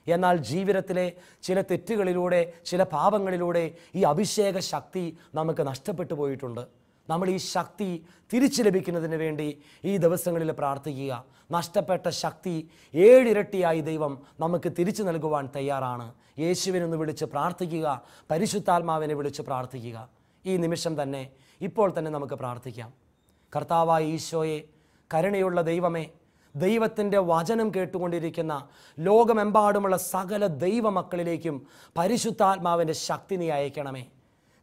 എന്നാൽ ജീവിതത്തിലെ ചില തെറ്റുകളിലൂടെ, ചില പാപങ്ങളിലൂടെ ഈ അഭിഷേക ശക്തി നമുക്ക് നഷ്ടപ്പെട്ടു പോയിട്ടുണ്ട്. നമ്മൾ ഈ ശക്തി തിരിച്ചു ലഭിക്കുന്നതിന് വേണ്ടി ഈ ദിവസങ്ങളിൽ പ്രാർത്ഥിക്കുക. നഷ്ടപ്പെട്ട ശക്തി 7 ഇരട്ടിയായി ദൈവം നമുക്ക് തിരിച്ചു നൽകുവാൻ തയ്യാറാണ്. യേശുവിനൊന്ന് വിളിച്ച് പ്രാർത്ഥിക്കുക, പരിശുദ്ധാത്മാവിനെ വിളിച്ച് പ്രാർത്ഥിക്കുക. ഈ നിമിഷം തന്നെ, ഇപ്പോൾ തന്നെ നമുക്ക് പ്രാർത്ഥിക്കാം. കർത്താവായ ഈശോയെ, കരുണയുള്ള ദൈവമേ, ദൈവത്തിൻ്റെ വചനം കേട്ടുകൊണ്ടിരിക്കുന്ന ലോകമെമ്പാടുമുള്ള സകല ദൈവമക്കളിലേക്കും പരിശുദ്ധാത്മാവിൻ്റെ ശക്തി നീ അയക്കണമേ.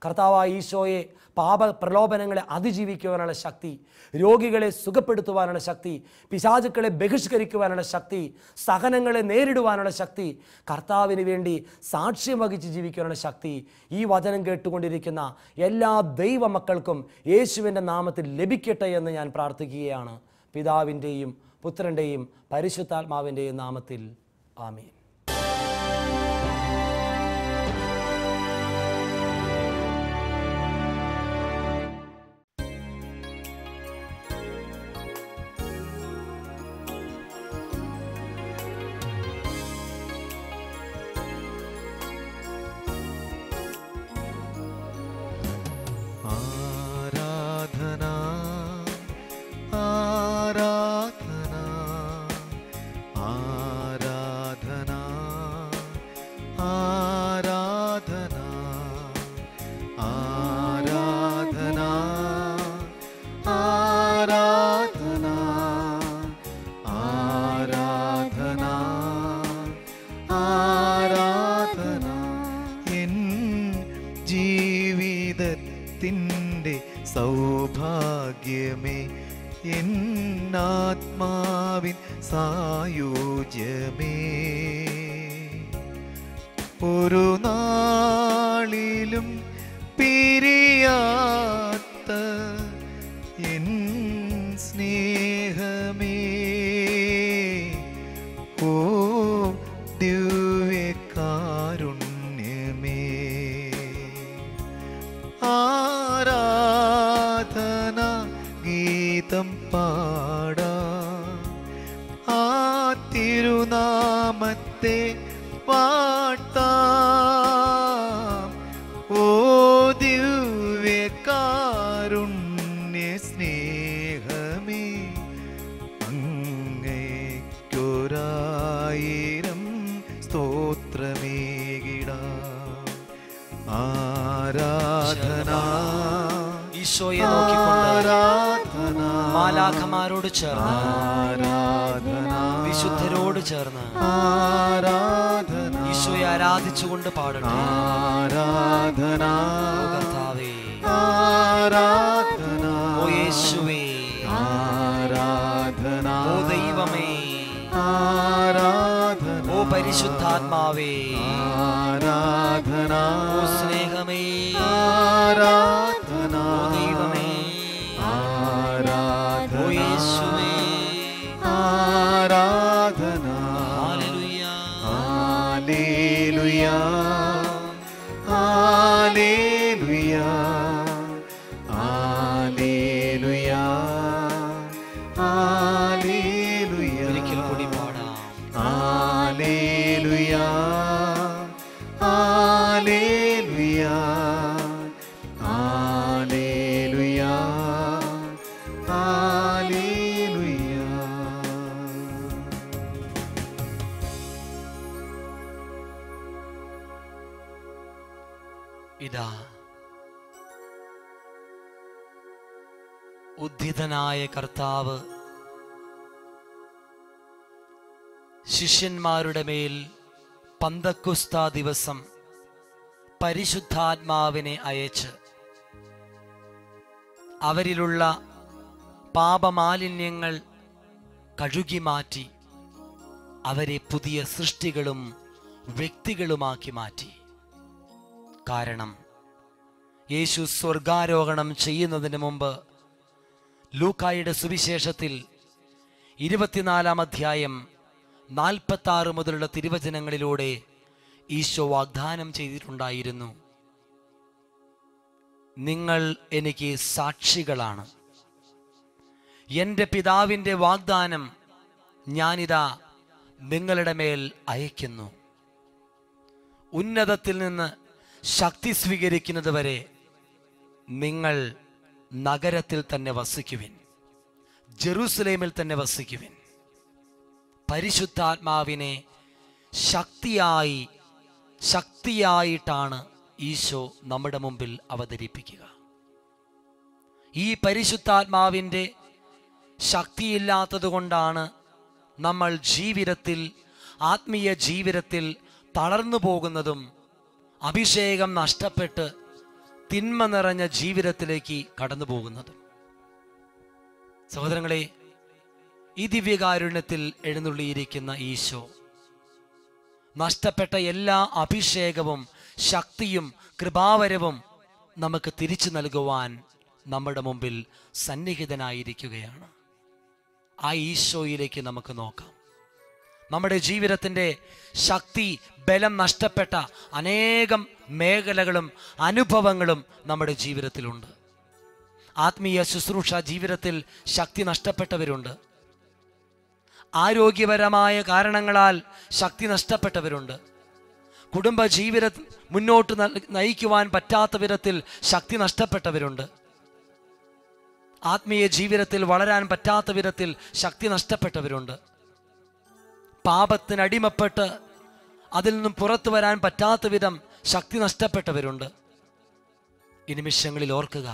കർത്താവായ ഈശോയെ, പാപ പ്രലോഭനങ്ങളെ അതിജീവിക്കുവാനുള്ള ശക്തി, രോഗികളെ സുഖപ്പെടുത്തുവാനുള്ള ശക്തി, പിശാചുക്കളെ ബഹിഷ്കരിക്കുവാനുള്ള ശക്തി, സഹനങ്ങളെ നേരിടുവാനുള്ള ശക്തി, കർത്താവിന് വേണ്ടി സാക്ഷ്യം വഹിച്ച് ജീവിക്കുവാനുള്ള ശക്തി ഈ വചനം കേട്ടുകൊണ്ടിരിക്കുന്ന എല്ലാ ദൈവമക്കൾക്കും യേശുവിൻ്റെ നാമത്തിൽ ലഭിക്കട്ടെ എന്ന് ഞാൻ പ്രാർത്ഥിക്കുകയാണ്. പിതാവിൻ്റെയും പുത്രൻ്റെയും പരിശുദ്ധാത്മാവിൻ്റെയും നാമത്തിൽ ആമേൻ. സൗഭാഗ്യമേ, എന്നാത്മാവിൻ സായുജ്യമേ, ഒരു നാളിലും പിരിയാത്ത എൻ സ്നേഹമേ, ഓ ദിവ്യകാരുണ്യമേ, ആരാധന ഗീതം പാടാം, ആ തിരുനാമത്തെ പാട്ടാം, ഓ ദിവ്യകാരുണ്യ സ്നേഹമേ, അങ്ങേക്കൊരായിരം സ്തോത്രമേകിടാം. ആരാധന ഈശോയെ നോക്കിക്കൊണ്ട് മാലാഖമാരോട് ചേർന്ന്, വിശുദ്ധരോട് ചേർന്ന് ഈശോയെ ആരാധിച്ചുകൊണ്ട് പാടട്ടെ. ആരാധന കർത്താവേ, ആരാധന ഓ യേശുവേ, പരിശുദ്ധാത്മാവേ, ആരാധന, ഓ സ്നേഹമേ, ആരാധന, ഓ ദൈവമേ, ആരാധന, ഓ യേശുവേ, ആരാധന, hallelujah, hallelujah, hallelujah, hallelujah, hallelujah. ഒരിക്കൽ കൂടി പാടാം. Hallelujah, hallelujah, hallelujah, hallelujah. ഇതാ ഉദ്ധിതനായ കർത്താവ് ശിഷ്യന്മാരുടെ മേൽ പന്തക്കുസ്ത ദിവസം പരിശുദ്ധാത്മാവിനെ അയച്ച് അവരിലുള്ള പാപമാലിന്യങ്ങൾ കഴുകി മാറ്റി അവരെ പുതിയ സൃഷ്ടികളും വ്യക്തികളുമാക്കി മാറ്റി. കാരണം യേശു സ്വർഗാരോഹണം ചെയ്യുന്നതിന് മുമ്പ് ലൂക്കായുടെ സുവിശേഷത്തിൽ 24-ാം അധ്യായം 46 മുതലുള്ള തിരുവചനങ്ങളിലൂടെ ഈശോ വാഗ്ദാനം ചെയ്തിട്ടുണ്ടായിരുന്നു, നിങ്ങൾ എനിക്ക് സാക്ഷികളാണ്. എൻ്റെ പിതാവിൻ്റെ വാഗ്ദാനം ഞാനിതാ നിങ്ങളുടെ മേൽ അയക്കുന്നു. ഉന്നതത്തിൽ നിന്ന് ശക്തി സ്വീകരിക്കുന്നത് വരെ നിങ്ങൾ നഗരത്തിൽ തന്നെ വസിക്കുവിൻ, ജെറൂസലേമിൽ തന്നെ വസിക്കുവിൻ. പരിശുദ്ധാത്മാവിനെ ശക്തിയായിട്ടാണ് ഈശോ നമ്മുടെ മുമ്പിൽ അവതരിപ്പിക്കുക. ഈ പരിശുദ്ധാത്മാവിൻ്റെ ശക്തിയില്ലാത്തത് കൊണ്ടാണ് നമ്മൾ ആത്മീയ ജീവിതത്തിൽ തളർന്നു പോകുന്നതും അഭിഷേകം നഷ്ടപ്പെട്ട് തിന്മ നിറഞ്ഞ ജീവിതത്തിലേക്ക് കടന്നു പോകുന്നതും. സഹോദരങ്ങളെ, ഈ ദിവ്യകാരുണ്യത്തിൽ എഴുന്നള്ളിയിരിക്കുന്ന ഈശോ നഷ്ടപ്പെട്ട എല്ലാ അഭിഷേകവും ശക്തിയും കൃപാവരവും നമുക്ക് തിരിച്ചു നൽകുവാൻ നമ്മുടെ മുമ്പിൽ സന്നിഹിതനായിരിക്കുകയാണ്. ആ ഈശോയിലേക്ക് നമുക്ക് നോക്കാം. നമ്മുടെ ജീവിതത്തിൻ്റെ ശക്തി ബലം നഷ്ടപ്പെട്ട അനേകം മേഖലകളും അനുഭവങ്ങളും നമ്മുടെ ജീവിതത്തിലുണ്ട്. ആത്മീയ ശുശ്രൂഷ ജീവിതത്തിൽ ശക്തി നഷ്ടപ്പെട്ടവരുണ്ട്. ആരോഗ്യപരമായ കാരണങ്ങളാൽ ശക്തി നഷ്ടപ്പെട്ടവരുണ്ട്. കുടുംബ ജീവിതം മുന്നോട്ട് നയിക്കുവാൻ പറ്റാത്ത വിധത്തിൽ ശക്തി നഷ്ടപ്പെട്ടവരുണ്ട്. ആത്മീയ ജീവിതത്തിൽ വളരാൻ പറ്റാത്ത വിധത്തിൽ ശക്തി നഷ്ടപ്പെട്ടവരുണ്ട്. പാപത്തിനടിമപ്പെട്ട് അതിൽ നിന്നും പുറത്തു വരാൻ പറ്റാത്ത വിധം ശക്തി നഷ്ടപ്പെട്ടവരുണ്ട്. ഈ നിമിഷങ്ങളിൽ ഓർക്കുക,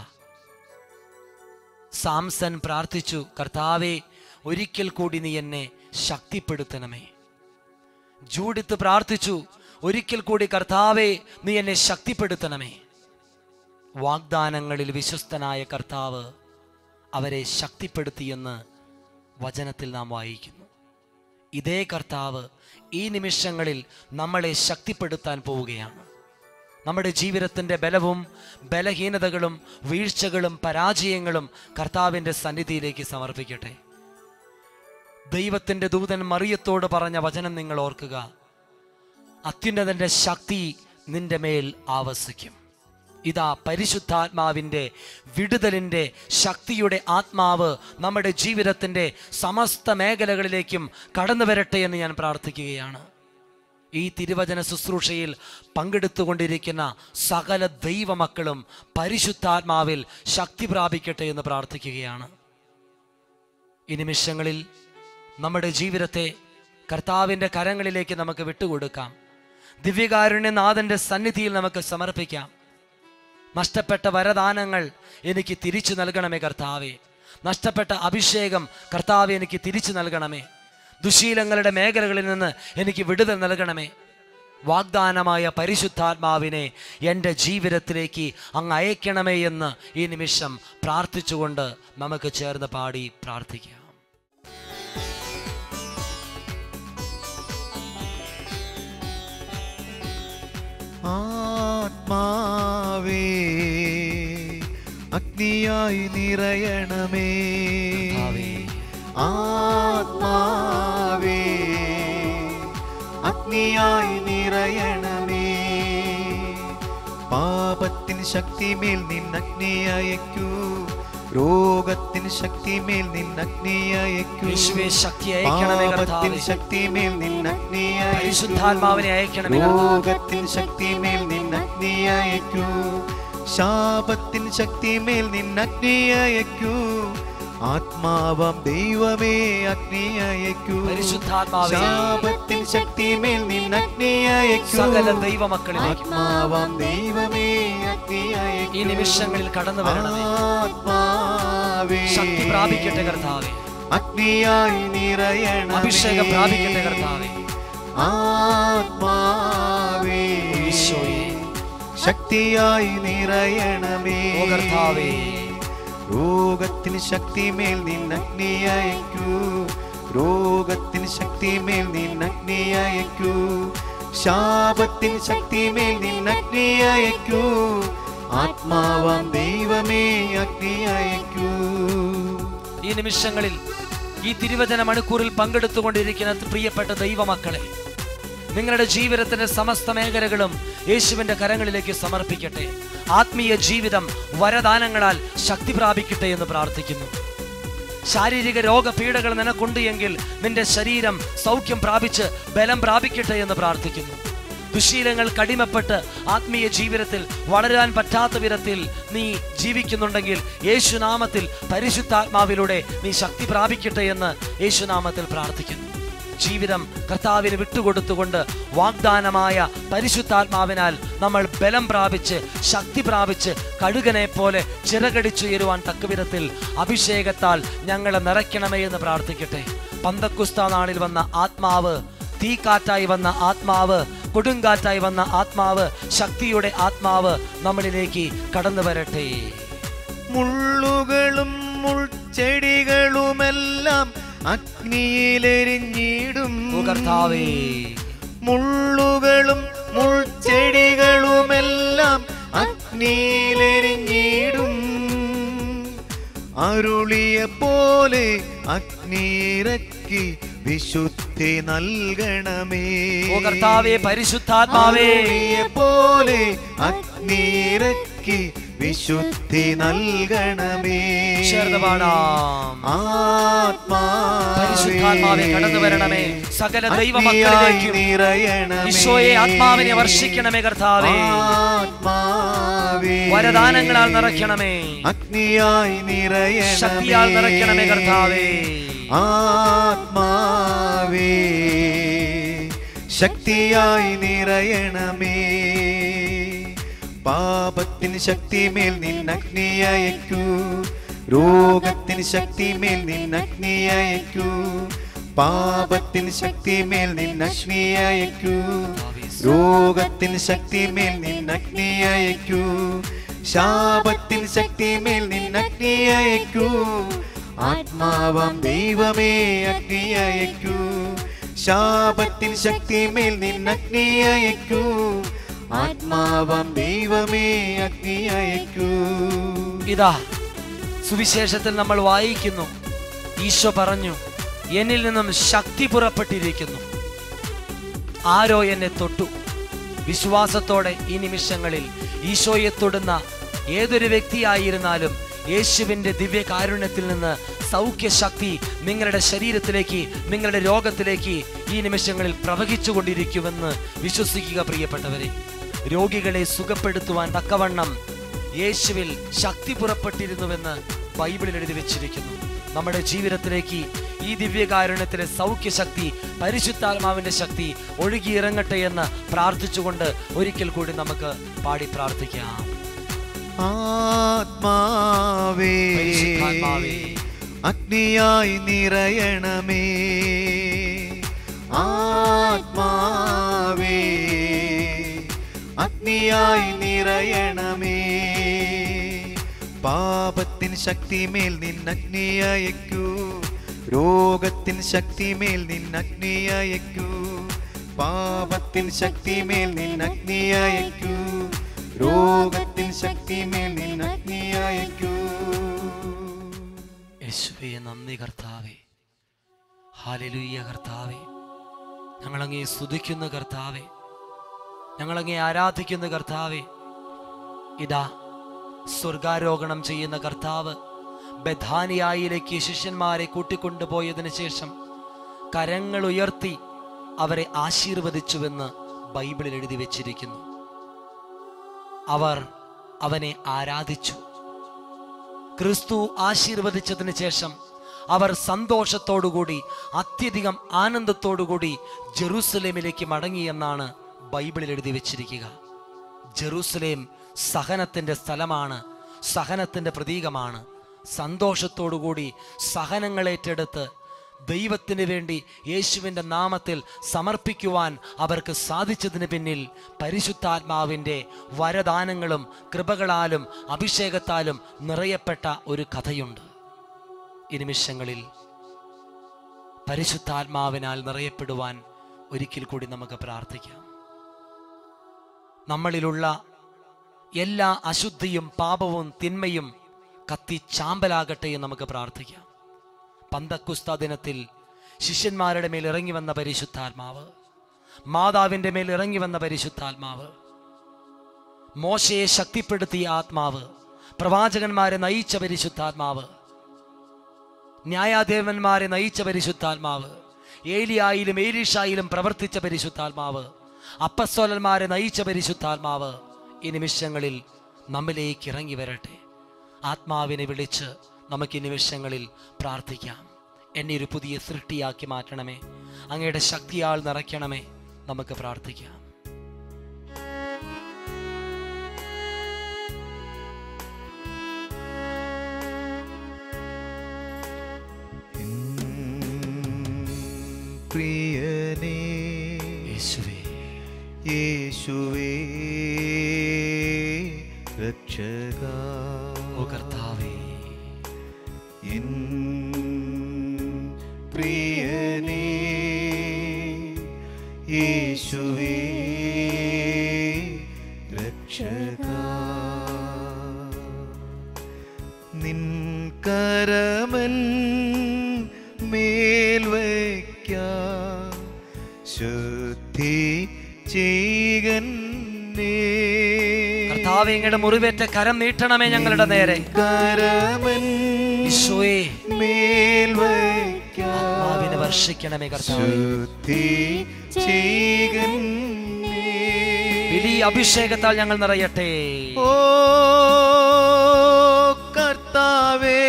സാംസൺ പ്രാർത്ഥിച്ചു, കർത്താവേ, ഒരിക്കൽ കൂടി നീ എന്നെ ശക്തിപ്പെടുത്തണമേ. ജൂഡിത്ത് പ്രാർത്ഥിച്ചു, ഒരിക്കൽ കൂടി കർത്താവേ, നീ എന്നെ ശക്തിപ്പെടുത്തണമേ. വാഗ്ദാനങ്ങളിൽ വിശ്വസ്തനായ കർത്താവ് അവരെ ശക്തിപ്പെടുത്തിയെന്ന് വചനത്തിൽ നാം വായിക്കുന്നു. ഇതേ കർത്താവ് ഈ നിമിഷങ്ങളിൽ നമ്മളെ ശക്തിപ്പെടുത്താൻ പോവുകയാണ്. നമ്മുടെ ജീവിതത്തിൻ്റെ ബലവും ബലഹീനതകളും വീഴ്ചകളും പരാജയങ്ങളും കർത്താവിൻ്റെ സന്നിധിയിലേക്ക് സമർപ്പിക്കട്ടെ. ദൈവത്തിൻ്റെ ദൂതൻ മറിയത്തോട് പറഞ്ഞ വചനം നിങ്ങൾ ഓർക്കുക, അത്യുന്നതൻ്റെ ശക്തി നിന്റെ മേൽ ആവസിക്കും. ഇതാ പരിശുദ്ധാത്മാവിൻ്റെ വിടുതലിൻ്റെ ശക്തിയുടെ ആത്മാവ് നമ്മുടെ ജീവിതത്തിൻ്റെ സമസ്ത മേഖലകളിലേക്കും കടന്നു വരട്ടെ എന്ന് ഞാൻ പ്രാർത്ഥിക്കുകയാണ്. ഈ തിരുവചന ശുശ്രൂഷയിൽ പങ്കെടുത്തുകൊണ്ടിരിക്കുന്ന സകല ദൈവമക്കളും പരിശുദ്ധാത്മാവിൽ ശക്തി പ്രാപിക്കട്ടെ എന്ന് പ്രാർത്ഥിക്കുകയാണ്. ഈ നിമിഷങ്ങളിൽ നമ്മുടെ ജീവിതത്തെ കർത്താവിൻ്റെ കരങ്ങളിലേക്ക് നമുക്ക് വിട്ടുകൊടുക്കാം. ദിവ്യകാരുണ്യനാഥൻ്റെ സന്നിധിയിൽ നമുക്ക് സമർപ്പിക്കാം. നഷ്ടപ്പെട്ട വരദാനങ്ങൾ എനിക്ക് തിരിച്ചു നൽകണമേ കർത്താവേ. നഷ്ടപ്പെട്ട അഭിഷേകം കർത്താവെ എനിക്ക് തിരിച്ചു നൽകണമേ. ദുശീലങ്ങളുടെ മേഖലകളിൽ നിന്ന് എനിക്ക് വിടുതൽ നൽകണമേ. വാഗ്ദാനമായ പരിശുദ്ധാത്മാവിനെ എൻ്റെ ജീവിതത്തിലേക്ക് അങ്ങ് അയക്കണമേ എന്ന് ഈ നിമിഷം പ്രാർത്ഥിച്ചുകൊണ്ട് നമുക്ക് ചേർന്ന് പാടി പ്രാർത്ഥിക്കാം. ആത്മാവേ അഗ്നിയായി നിറയണമേ. ആത്മാവേ അഗ്നിയായി നിറയണമേ. പാപത്തിൻ ശക്തിമേൽ നിന്നഗ്നി അയക്കൂ, രോഗത്തിൻ ശക്തിമേൽ നിന്നഗ്നിയയക്കൂ. പാപത്തിൻ ശക്തിമേൽ നിന്നഗ്നിയയക്കൂ, രോഗത്തിൻ ശക്തിമേൽ നിന്നഗ്നിയയക്കൂ. ശാപത്തിൻ ശക്തിമേൽ നിന്നഗ്നിയയക്കൂ. ആത്മാവാം ദൈവമേ അഗ്നിയയക്കൂ. ശാപത്തിൻ ശക്തിമേൽ നിന്നഗ്നിയയക്കൂ. ആത്മാവാം ദൈവമേ അഗ്നിയയക്കൂ. ഈ നിമിഷങ്ങളിൽ കടന്നു വരണമേ. ആത്മാവേ ശക്തി പ്രാപിക്കട്ടെ കർത്താവേ. അഗ്നിയായി നിറയണമേ. അഭിഷേകം പ്രാപിക്കട്ടെ കർത്താവേ. ആത്മാവേ ശക്തിയായി നിറയണമേ. ഓ കർത്താവേ, രോഗത്തിൻ ശക്തിമേൽ നിന്നഗ്നിയയക്കൂ, രോഗത്തിൻ ശക്തിമേൽ നിന്നഗ്നിയയക്കൂ. ശാപത്തിൻ ശക്തിമേൽ നിന്നഗ്നിയയക്കൂ. ആത്മാവാം ദൈവമേ അഗ്നിയയക്കൂ. ഈ നിമിഷങ്ങളിൽ ഈ തിരുവചന മണിക്കൂറിൽ പങ്കെടുത്തുകൊണ്ടിരിക്കുന്ന പ്രിയപ്പെട്ട ദൈവമക്കളെ, നിങ്ങളുടെ ജീവിതത്തിന്റെ സമസ്ത മേഖലകളും യേശുവിന്റെ കരങ്ങളിലേക്ക് സമർപ്പിക്കട്ടെ. ആത്മീയ ജീവിതം വരദാനങ്ങളാൽ ശക്തി പ്രാപിക്കട്ടെ എന്ന് പ്രാർത്ഥിക്കുന്നു. ശാരീരിക രോഗപീഠകൾ നിനക്കുണ്ട് എങ്കിൽ നിന്റെ ശരീരം സൗഖ്യം പ്രാപിച്ച് ബലം പ്രാപിക്കട്ടെ എന്ന് പ്രാർത്ഥിക്കുന്നു. ദുശീലങ്ങൾ കടിമപ്പെട്ട് ആത്മീയ ജീവിതത്തിൽ വളരാൻ പറ്റാത്ത വിധത്തിൽ നീ ജീവിക്കുന്നുണ്ടെങ്കിൽ യേശുനാമത്തിൽ പരിശുദ്ധാത്മാവിലൂടെ നീ ശക്തി പ്രാപിക്കട്ടെ എന്ന് യേശുനാമത്തിൽ പ്രാർത്ഥിക്കുന്നു. ജീവിതം കർത്താവിന് വിട്ടുകൊടുത്തുകൊണ്ട് വാഗ്ദാനമായ പരിശുദ്ധാത്മാവിനാൽ നമ്മൾ ബലം പ്രാപിച്ച് ശക്തി പ്രാപിച്ച് കഴുകനെ പോലെ ചിറകടിച്ചുയരുവാൻ തക്കവിധത്തിൽ അഭിഷേകത്താൽ ഞങ്ങളെ നിറയ്ക്കണമേ എന്ന് പ്രാർത്ഥിക്കട്ടെ. പന്തക്കുസ്ത നാളിൽ വന്ന ആത്മാവ്, തീക്കാറ്റായി വന്ന ആത്മാവ്, കൊടുങ്കാറ്റായി വന്ന ആത്മാവ്, ശക്തിയുടെ ആത്മാവ് നമ്മളിലേക്ക് കടന്നു വരട്ടെ. മുള്ളുകളും മുൾച്ചെടികളുമെല്ലാം അഗ്നിയിലെരിഞ്ഞിടും കർത്താവേ. മുള്ളുകളും മുൾച്ചെടികളുമെല്ലാം അഗ്നിയിലെരിഞ്ഞിടും. അരുളിയ പോലെ അഗ്നിയിറക്കി വിശുദ്ധി നൽകണമേ. ഓ കർത്താവേ, പരിശുദ്ധാത്മാവേ, പോലെ അഗ്നിയിറക്കി വിശുദ്ധി നൽകണമേ. പരിശുദ്ധാത്മാവേ കടന്നു വരണമേ. സകല ദൈവമക്കളിലേക്കും ഈശോയെ ആത്മാവിനെ വർഷിക്കണമേ കർത്താവേ. വരദാനങ്ങളാൽ നിറയ്ക്കണമേ, അഗ്നിയായി നിറയണമേ, ശക്തിയാൽ നിറയ്ക്കണമേ കർത്താവേ. ആത്മാവേ ശക്തിയായി നിറയണമേ. പാപത്തിൻ ശക്തിമേൽ നിന്നഗ്നിയയക്കൂ, രോഗത്തിൻ ശക്തിമേൽ നിന്നഗ്നിയയക്കൂ. പാപത്തിൻ ശക്തിമേൽ നിന്നഗ്നിയയക്കൂ, രോഗത്തിൻ ശക്തിമേൽ നിന്നഗ്നിയയക്കൂ. ശാപത്തിൻ ശക്തിമേൽ നിന്നഗ്നിയയക്കൂ. ആത്മാവാം ദൈവമേ അഗ്നിയയക്കൂ. ശാപത്തിൻ ശക്തിമേൽ നിന്നഗ്നിയയക്കൂ. ആത്മാവാം ദൈവമേ അഗ്നിയയക്കൂ. ഇതാ സുവിശേഷത്തിൽ നമ്മൾ വായിക്കുന്നു, ഈശോ പറഞ്ഞു, എന്നിൽ നിന്നും ശക്തി പുറപ്പെട്ടിരിക്കുന്നു. ആരോ എന്നെ തൊട്ടു. വിശ്വാസത്തോടെ ഈ നിമിഷങ്ങളിൽ ഈശോയെ തൊടുന്ന ഏതൊരു വ്യക്തിയായിരുന്നാലും യേശുവിൻ്റെ ദിവ്യകാരുണ്യത്തിൽ നിന്ന് സൗഖ്യശക്തി നിങ്ങളുടെ ശരീരത്തിലേക്ക്, നിങ്ങളുടെ രോഗത്തിലേക്ക് ഈ നിമിഷങ്ങളിൽ പ്രവഹിച്ചുകൊണ്ടിരിക്കുമെന്ന് വിശ്വസിക്കുക പ്രിയപ്പെട്ടവരെ. രോഗികളെ സുഖപ്പെടുത്തുവാൻ തക്കവണ്ണം യേശുവിൽ ശക്തി പുറപ്പെട്ടിരുന്നുവെന്ന് ബൈബിളിൽ എഴുതി വെച്ചിരിക്കുന്നു. നമ്മുടെ ജീവിതത്തിലേക്ക് ഈ ദിവ്യകാരുണ്യത്തിലെ സൗഖ്യശക്തി, പരിശുദ്ധാത്മാവിൻ്റെ ശക്തി ഒഴുകിയിറങ്ങട്ടെ എന്ന് പ്രാർത്ഥിച്ചുകൊണ്ട് ഒരിക്കൽ കൂടി നമുക്ക് പാടി പ്രാർത്ഥിക്കാം. ആത്മാവേ അഗ്നിയായി നിറയണമേ. ആത്മാവേ അഗ്നിയായി നിറയണമേ. പാപത്തിൻ ശക്തിമേൽ നിന്നഗ്നിയയക്കൂ, രോഗത്തിൻ ശക്തിമേൽ നിന്നഗ്നിയയക്കൂ. പാപത്തിൻ ശക്തിമേൽ നിന്നഗ്നിയയക്കൂ, രോഗത്തിൻ ശക്തിമേൽ നിന്നഗ്നിയയക്കൂ. യേശുവേ നന്ദി കർത്താവേ, ഹല്ലേലൂയ കർത്താവേ. ഞങ്ങളങ്ങേ സ്തുതിക്കുന്ന കർത്താവേ, ഞങ്ങളങ്ങേ ആരാധിക്കുന്ന കർത്താവേ. ഇതാ സ്വർഗാരോഹണം ചെയ്യുന്ന കർത്താവ് ബഥാനിയായിലേക്ക് ശിഷ്യന്മാരെ കൂട്ടിക്കൊണ്ടുപോയതിനു ശേഷം കരങ്ങൾ ഉയർത്തി അവരെ ആശീർവദിച്ചുവെന്ന് ബൈബിളിൽ എഴുതി വെച്ചിരിക്കുന്നു. അവർ അവനെ ആരാധിച്ചു. ക്രിസ്തു ആശീർവദിച്ചതിന് ശേഷം അവർ സന്തോഷത്തോടുകൂടി അത്യധികം ആനന്ദത്തോടുകൂടി ജെറൂസലേമിലേക്ക് മടങ്ങിയെന്നാണ് ബൈബിളിൽ എഴുതി വെച്ചിരിക്കുക. ജെറൂസലേം സഹനത്തിൻ്റെ സ്ഥലമാണ്, സഹനത്തിൻ്റെ പ്രതീകമാണ്. സന്തോഷത്തോടുകൂടി സഹനങ്ങളേറ്റെടുത്ത് ദൈവത്തിന് വേണ്ടി യേശുവിൻ്റെ നാമത്തിൽ സമർപ്പിക്കുവാൻ അവർക്ക് സാധിച്ചതിന് പിന്നിൽ പരിശുദ്ധാത്മാവിൻ്റെ വരദാനങ്ങളും കൃപകളാലും അഭിഷേകത്താലും നിറയപ്പെട്ട ഒരു കഥയുണ്ട്. ഈ നിമിഷങ്ങളിൽ പരിശുദ്ധാത്മാവിനാൽ നിറയപ്പെടുവാൻ ഒരിക്കൽ കൂടി നമുക്ക് പ്രാർത്ഥിക്കാം. നമ്മളിലുള്ള എല്ലാ അശുദ്ധിയും പാപവും തിന്മയും കത്തി ചാമ്പലാകട്ടെ എന്ന് നമുക്ക് പ്രാർത്ഥിക്കാം. പന്തക്കുസ്ത ദിനത്തിൽ ശിഷ്യന്മാരുടെ മേൽ ഇറങ്ങി വന്ന പരിശുദ്ധാത്മാവ്, മാതാവിൻ്റെ മേൽ ഇറങ്ങി വന്ന പരിശുദ്ധാത്മാവ്, മോശയെ ശക്തിപ്പെടുത്തിയ ആത്മാവ്, പ്രവാചകന്മാരെ നയിച്ച പരിശുദ്ധാത്മാവ്, ന്യായാധിപന്മാരെ നയിച്ച പരിശുദ്ധാത്മാവ്, ഏലിയായിലും ഏലീഷായിലും പ്രവർത്തിച്ച പരിശുദ്ധാത്മാവ്, അപ്പസ്തോലന്മാരെ നയിച്ച പരിശുദ്ധാത്മാവ് ഈ നിമിഷങ്ങളിൽ നമ്മിലേക്ക് ഇറങ്ങി വരട്ടെ. ആത്മാവിനെ വിളിച്ച് നമുക്ക് ഈ നിമിഷങ്ങളിൽ പ്രാർത്ഥിക്കാം. എന്നെ ഒരു പുതിയ സൃഷ്ടിയാക്കി മാറ്റണമേ, അങ്ങയുടെ ശക്തിയാൽ നിറയ്ക്കണമേ. നമുക്ക് പ്രാർത്ഥിക്കാം. പ്രിയനേ യേശുവേ, യേശുവേ രക്ഷകാ, ഓ കർത്താവേ, എൻ പ്രിയനേ യേശുവേ രക്ഷകാ, നിൻ കരമൻ മേൽ വയ്ക്കാം ശുദ്ധി ചെയ്യന്നേ. കർത്താവേ, അങ്ങയുടെ മുറിവേറ്റ കരം നീട്ടണമേ ഞങ്ങളുടെ നേരെ. കരമൻ ഈശോയെ മേൽ വയ്ക്കാം ആത്മാവിനെ വർഷിക്കണമേ കർത്താവേ. ശുദ്ധി ചെയ്യന്നേ. വലിയ അഭിഷേകത്താൽ ഞങ്ങൾ നിറയട്ടെ. ഓ കർത്താവേ,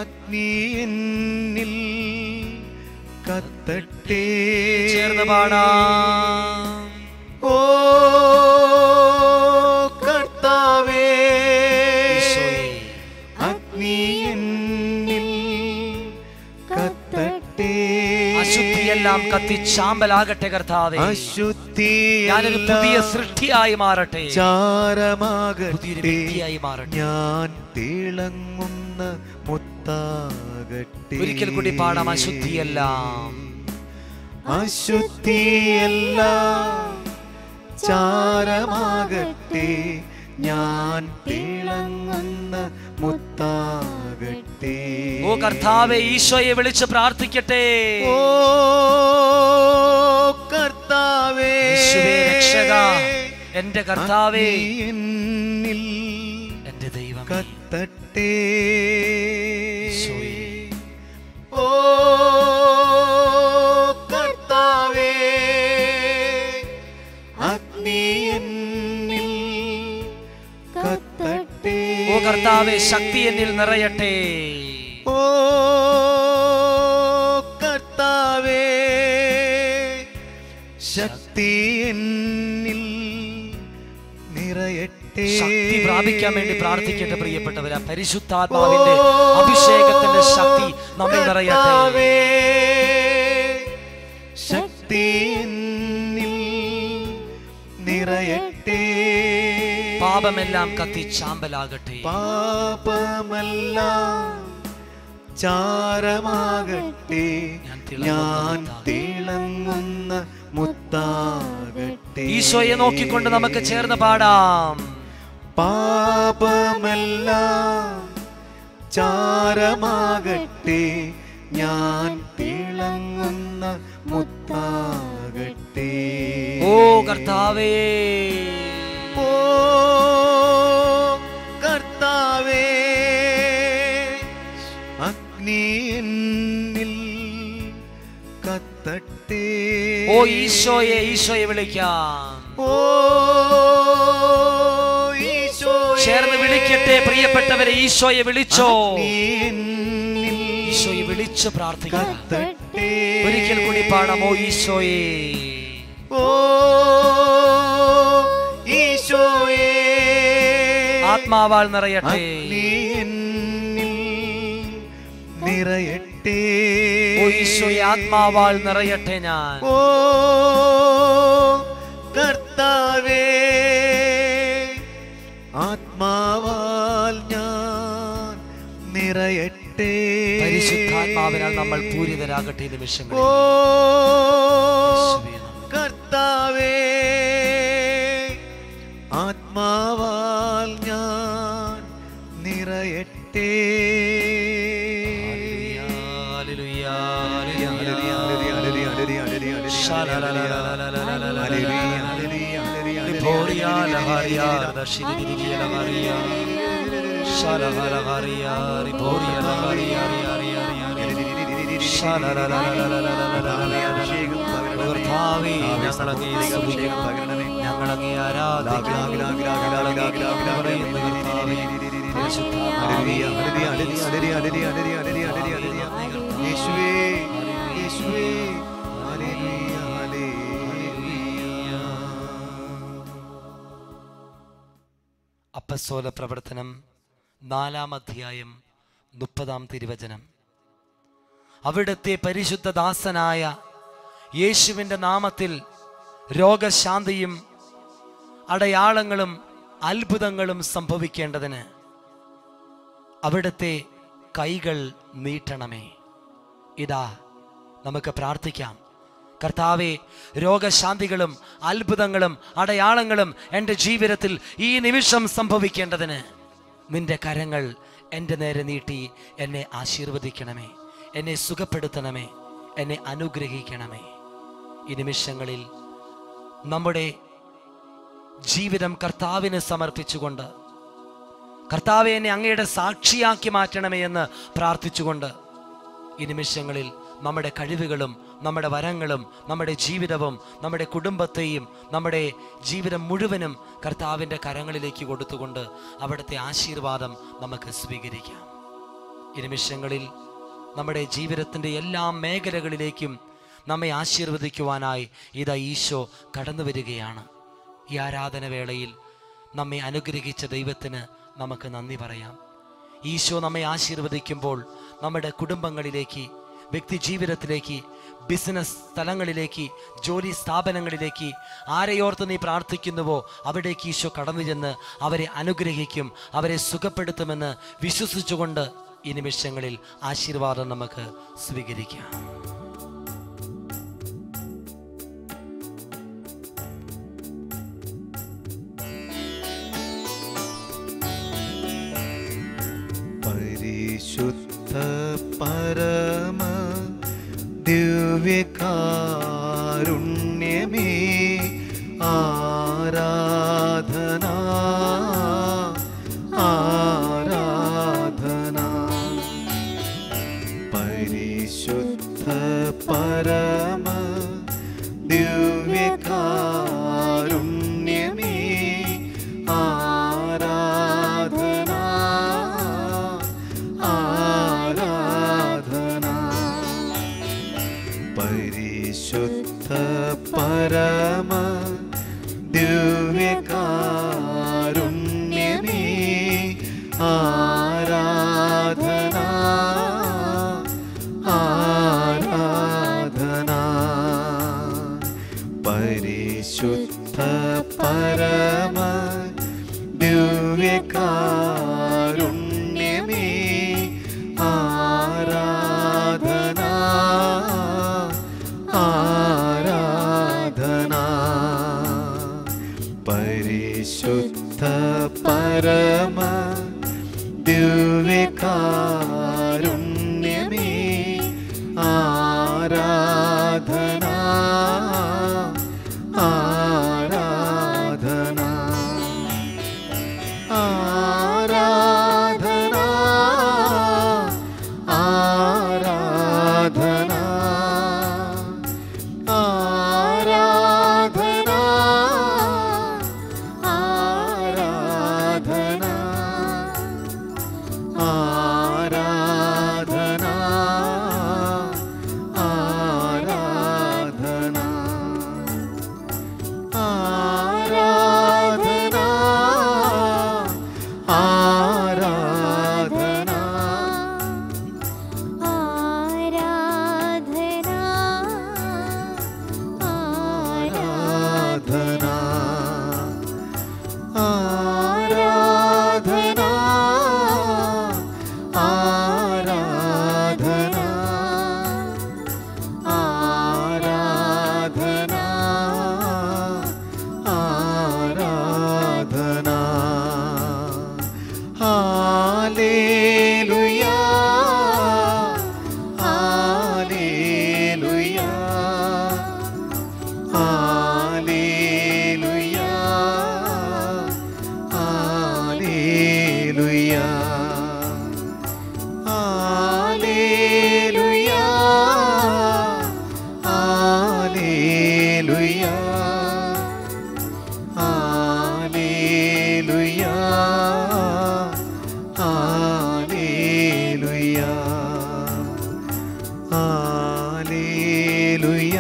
അഗ്നി എന്നിൽ കത്തട്ടെ. ചേർന്ന് പാടാം. ഓ കർത്താവേ, ഈശോയെ അഗ്നി എന്നിൽ കത്തട്ടെ. അശുദ്ധിയെല്ലാം കത്തിച്ചാമ്പലാകട്ടെ കർത്താവേ. അശുദ്ധി ഞാനൊരു പുതിയ സൃഷ്ടിയായി മാറട്ടെ, ചാരമാകട്ടെ. പുതിയൊരു വ്യക്തിയായി മാറട്ടെ. ഞാൻ തിളങ്ങുന്ന മുത്താകട്ടെ. ഒരിക്കൽ കൂടി പാടാം. അശുദ്ധിയെല്ലാം, അശുദ്ധിയെല്ലാം ചാരമാകട്ടെ. ഞാൻ തിളങ്ങുന്ന മുത്താകട്ടെ. ഓ കർത്താവേ, ഈശോയെ വിളിച്ച് പ്രാർത്ഥിക്കട്ടെ. ഓ കർത്താവേ, യേശുവേ രക്ഷകാ, എന്റെ കർത്താവേ, എന്നിൽ എന്റെ ദൈവമേ, കത്തട്ടെ. ഈശോയെ. ഓ കർത്താവേ, അഗ്നി എന്നിൽ കത്തട്ടെ. ഓ കർത്താവേ, ശക്തി എന്നിൽ നിറയട്ടെ. ഓ കർത്താവേ, ശക്തി എന്നിൽ നിറയട്ടെ. ശക്തി പ്രാപിക്കാൻ വേണ്ടി പ്രാർത്ഥിക്കട്ടെ പ്രിയപ്പെട്ടവരാ. പരിശുദ്ധാത്മാവിന്റെ അഭിഷേകത്തിന്റെ ശക്തി നമ്മിൽ നിറയട്ടെ. ശക്തി എന്നിൽ നിറയട്ടെ. പാപമെല്ലാം കത്തിച്ചാമ്പലാകട്ടെ. പാപമെല്ലാം ചാരമാകട്ടെ, ഞാൻ തിളങ്ങുന്ന മുത്താകട്ടെ. ഈശോയെ നോക്കിക്കൊണ്ട് നമുക്ക് ചേർന്ന് പാടാം. പാപമെല്ലാം ചാരമാകട്ടെ, ഞാൻ തിളങ്ങുന്ന മുത്താകട്ടെ. ഓ കർത്താവേ, ഓ കർത്താവേ, അഗ്നി എന്നിൽ കത്തട്ടെ. ഓ ഈശോയെ, ഈശോയെ വിളിക്കാം. ഓ ചേർന്ന് വിളിക്കട്ടെ പ്രിയപ്പെട്ടവരെ. ഈശോയെ വിളിച്ചോ, ഈശോയെ വിളിച്ചു പ്രാർത്ഥിക്കാം. ഒരിക്കൽ കൂടി പാടാം. ഓ ഈശോയെ, ഓ ഈശോയെ, ആത്മാവാൽ നിറയട്ടെ, നിറയട്ടെ. ഓ ഈശോയെ, ആത്മാവാൽ നിറയട്ടെ ഞാൻ. ഓ കർത്താവേ, ആത്മാവാൽ ഞാൻ നിറയട്ടെ. പരിശുദ്ധാത്മാവിനാൽ നമ്മൾ പൂരിതരാകട്ടെ നിമിഷങ്ങൾ. ഓ കർത്താവേ, ആത്മാവാൽ ഞാൻ നിറയട്ടെ. ഞങ്ങളങ്ങേ അപ്പസ്തോല പ്രവർത്തനം 4-ാം അധ്യായം 30-ാം തിരുവചനം. അവിടുത്തെ പരിശുദ്ധ ദാസനായ യേശുവിൻ്റെ നാമത്തിൽ രോഗശാന്തിയും അടയാളങ്ങളും അത്ഭുതങ്ങളും സംഭവിക്കേണ്ടതിന് അവിടുത്തെ കൈകൾ നീട്ടണമേ. ഇതാ നമുക്ക് പ്രാർത്ഥിക്കാം. കർത്താവേ, രോഗശാന്തികളും അത്ഭുതങ്ങളും അടയാളങ്ങളും എൻ്റെ ജീവിതത്തിൽ ഈ നിമിഷം സംഭവിക്കേണ്ടതിന് നിന്റെ കരങ്ങൾ എൻ്റെ നേരെ നീട്ടി എന്നെ ആശീർവദിക്കണമേ, എന്നെ സുഖപ്പെടുത്തണമേ, എന്നെ അനുഗ്രഹിക്കണമേ. ഈ നിമിഷങ്ങളിൽ നമ്മുടെ ജീവിതം കർത്താവിന് സമർപ്പിച്ചുകൊണ്ട്, കർത്താവെ എന്നെ അങ്ങയുടെ സാക്ഷിയാക്കി മാറ്റണമേ എന്ന് പ്രാർത്ഥിച്ചുകൊണ്ട് ഈ നിമിഷങ്ങളിൽ നമ്മുടെ കഴിവുകളും നമ്മുടെ വരങ്ങളും നമ്മുടെ ജീവിതവും നമ്മുടെ കുടുംബത്തെയും നമ്മുടെ ജീവിതം മുഴുവനും കർത്താവിൻ്റെ കരങ്ങളിലേക്ക് കൊടുത്തുകൊണ്ട് അവിടുത്തെ ആശീർവാദം നമുക്ക് സ്വീകരിക്കാം. ഈ നിമിഷങ്ങളിൽ നമ്മുടെ ജീവിതത്തിൻ്റെ എല്ലാ മേഖലകളിലേക്കും നമ്മെ ആശീർവദിക്കുവാനായി ഇതാ ഈശോ കടന്നു വരികയാണ്. ഈ ആരാധനവേളയിൽ നമ്മെ അനുഗ്രഹിച്ച ദൈവത്തിന് നമുക്ക് നന്ദി പറയാം. ഈശോ നമ്മെ ആശീർവദിക്കുമ്പോൾ നമ്മുടെ കുടുംബങ്ങളിലേക്ക്, വ്യക്തി ജീവിതത്തിലേക്ക്, ബിസിനസ് സ്ഥലങ്ങളിലേക്ക്, ജോലി സ്ഥാപനങ്ങളിലേക്ക് ആരെയോർത്ത് നീ പ്രാർത്ഥിക്കുന്നുവോ അവിടേക്ക് ഈശോ കടന്നു ചെന്ന് അവരെ അനുഗ്രഹിക്കും, അവരെ സുഖപ്പെടുത്തുമെന്ന് വിശ്വസിച്ചുകൊണ്ട് ഈ നിമിഷങ്ങളിൽ ആശീർവാദം നമുക്ക് സ്വീകരിക്കാം. പരിശുദ്ധ പരമ ദിവ്യകാരുണ്യമേ, ആരാധന ആരാധന. പരിശുദ്ധ പരമ ദിവ്യകാരുണ്യമേ, ആരാധന ആരാധന. പരിശുദ്ധ പരമ ദിവ്യകാരുണ്യമേ, ആരാധന ആരാധന. പരിശുദ്ധ പരമ ദിവ്യകാരുണ്യമേ, ആരാധന പരമ ദിവ്യകാരുണ്യമേ ആരാധന ആരാധന ആരാധന ആരാധന ആരാധന ആരാധന ആരാധന ആരാധന ആരാധന ആരാധന ആരാധന ആരാധന ആരാധന ആരാധന hallelujah hallelujah hallelujah hallelujah hallelujah hallelujah hallelujah hallelujah hallelujah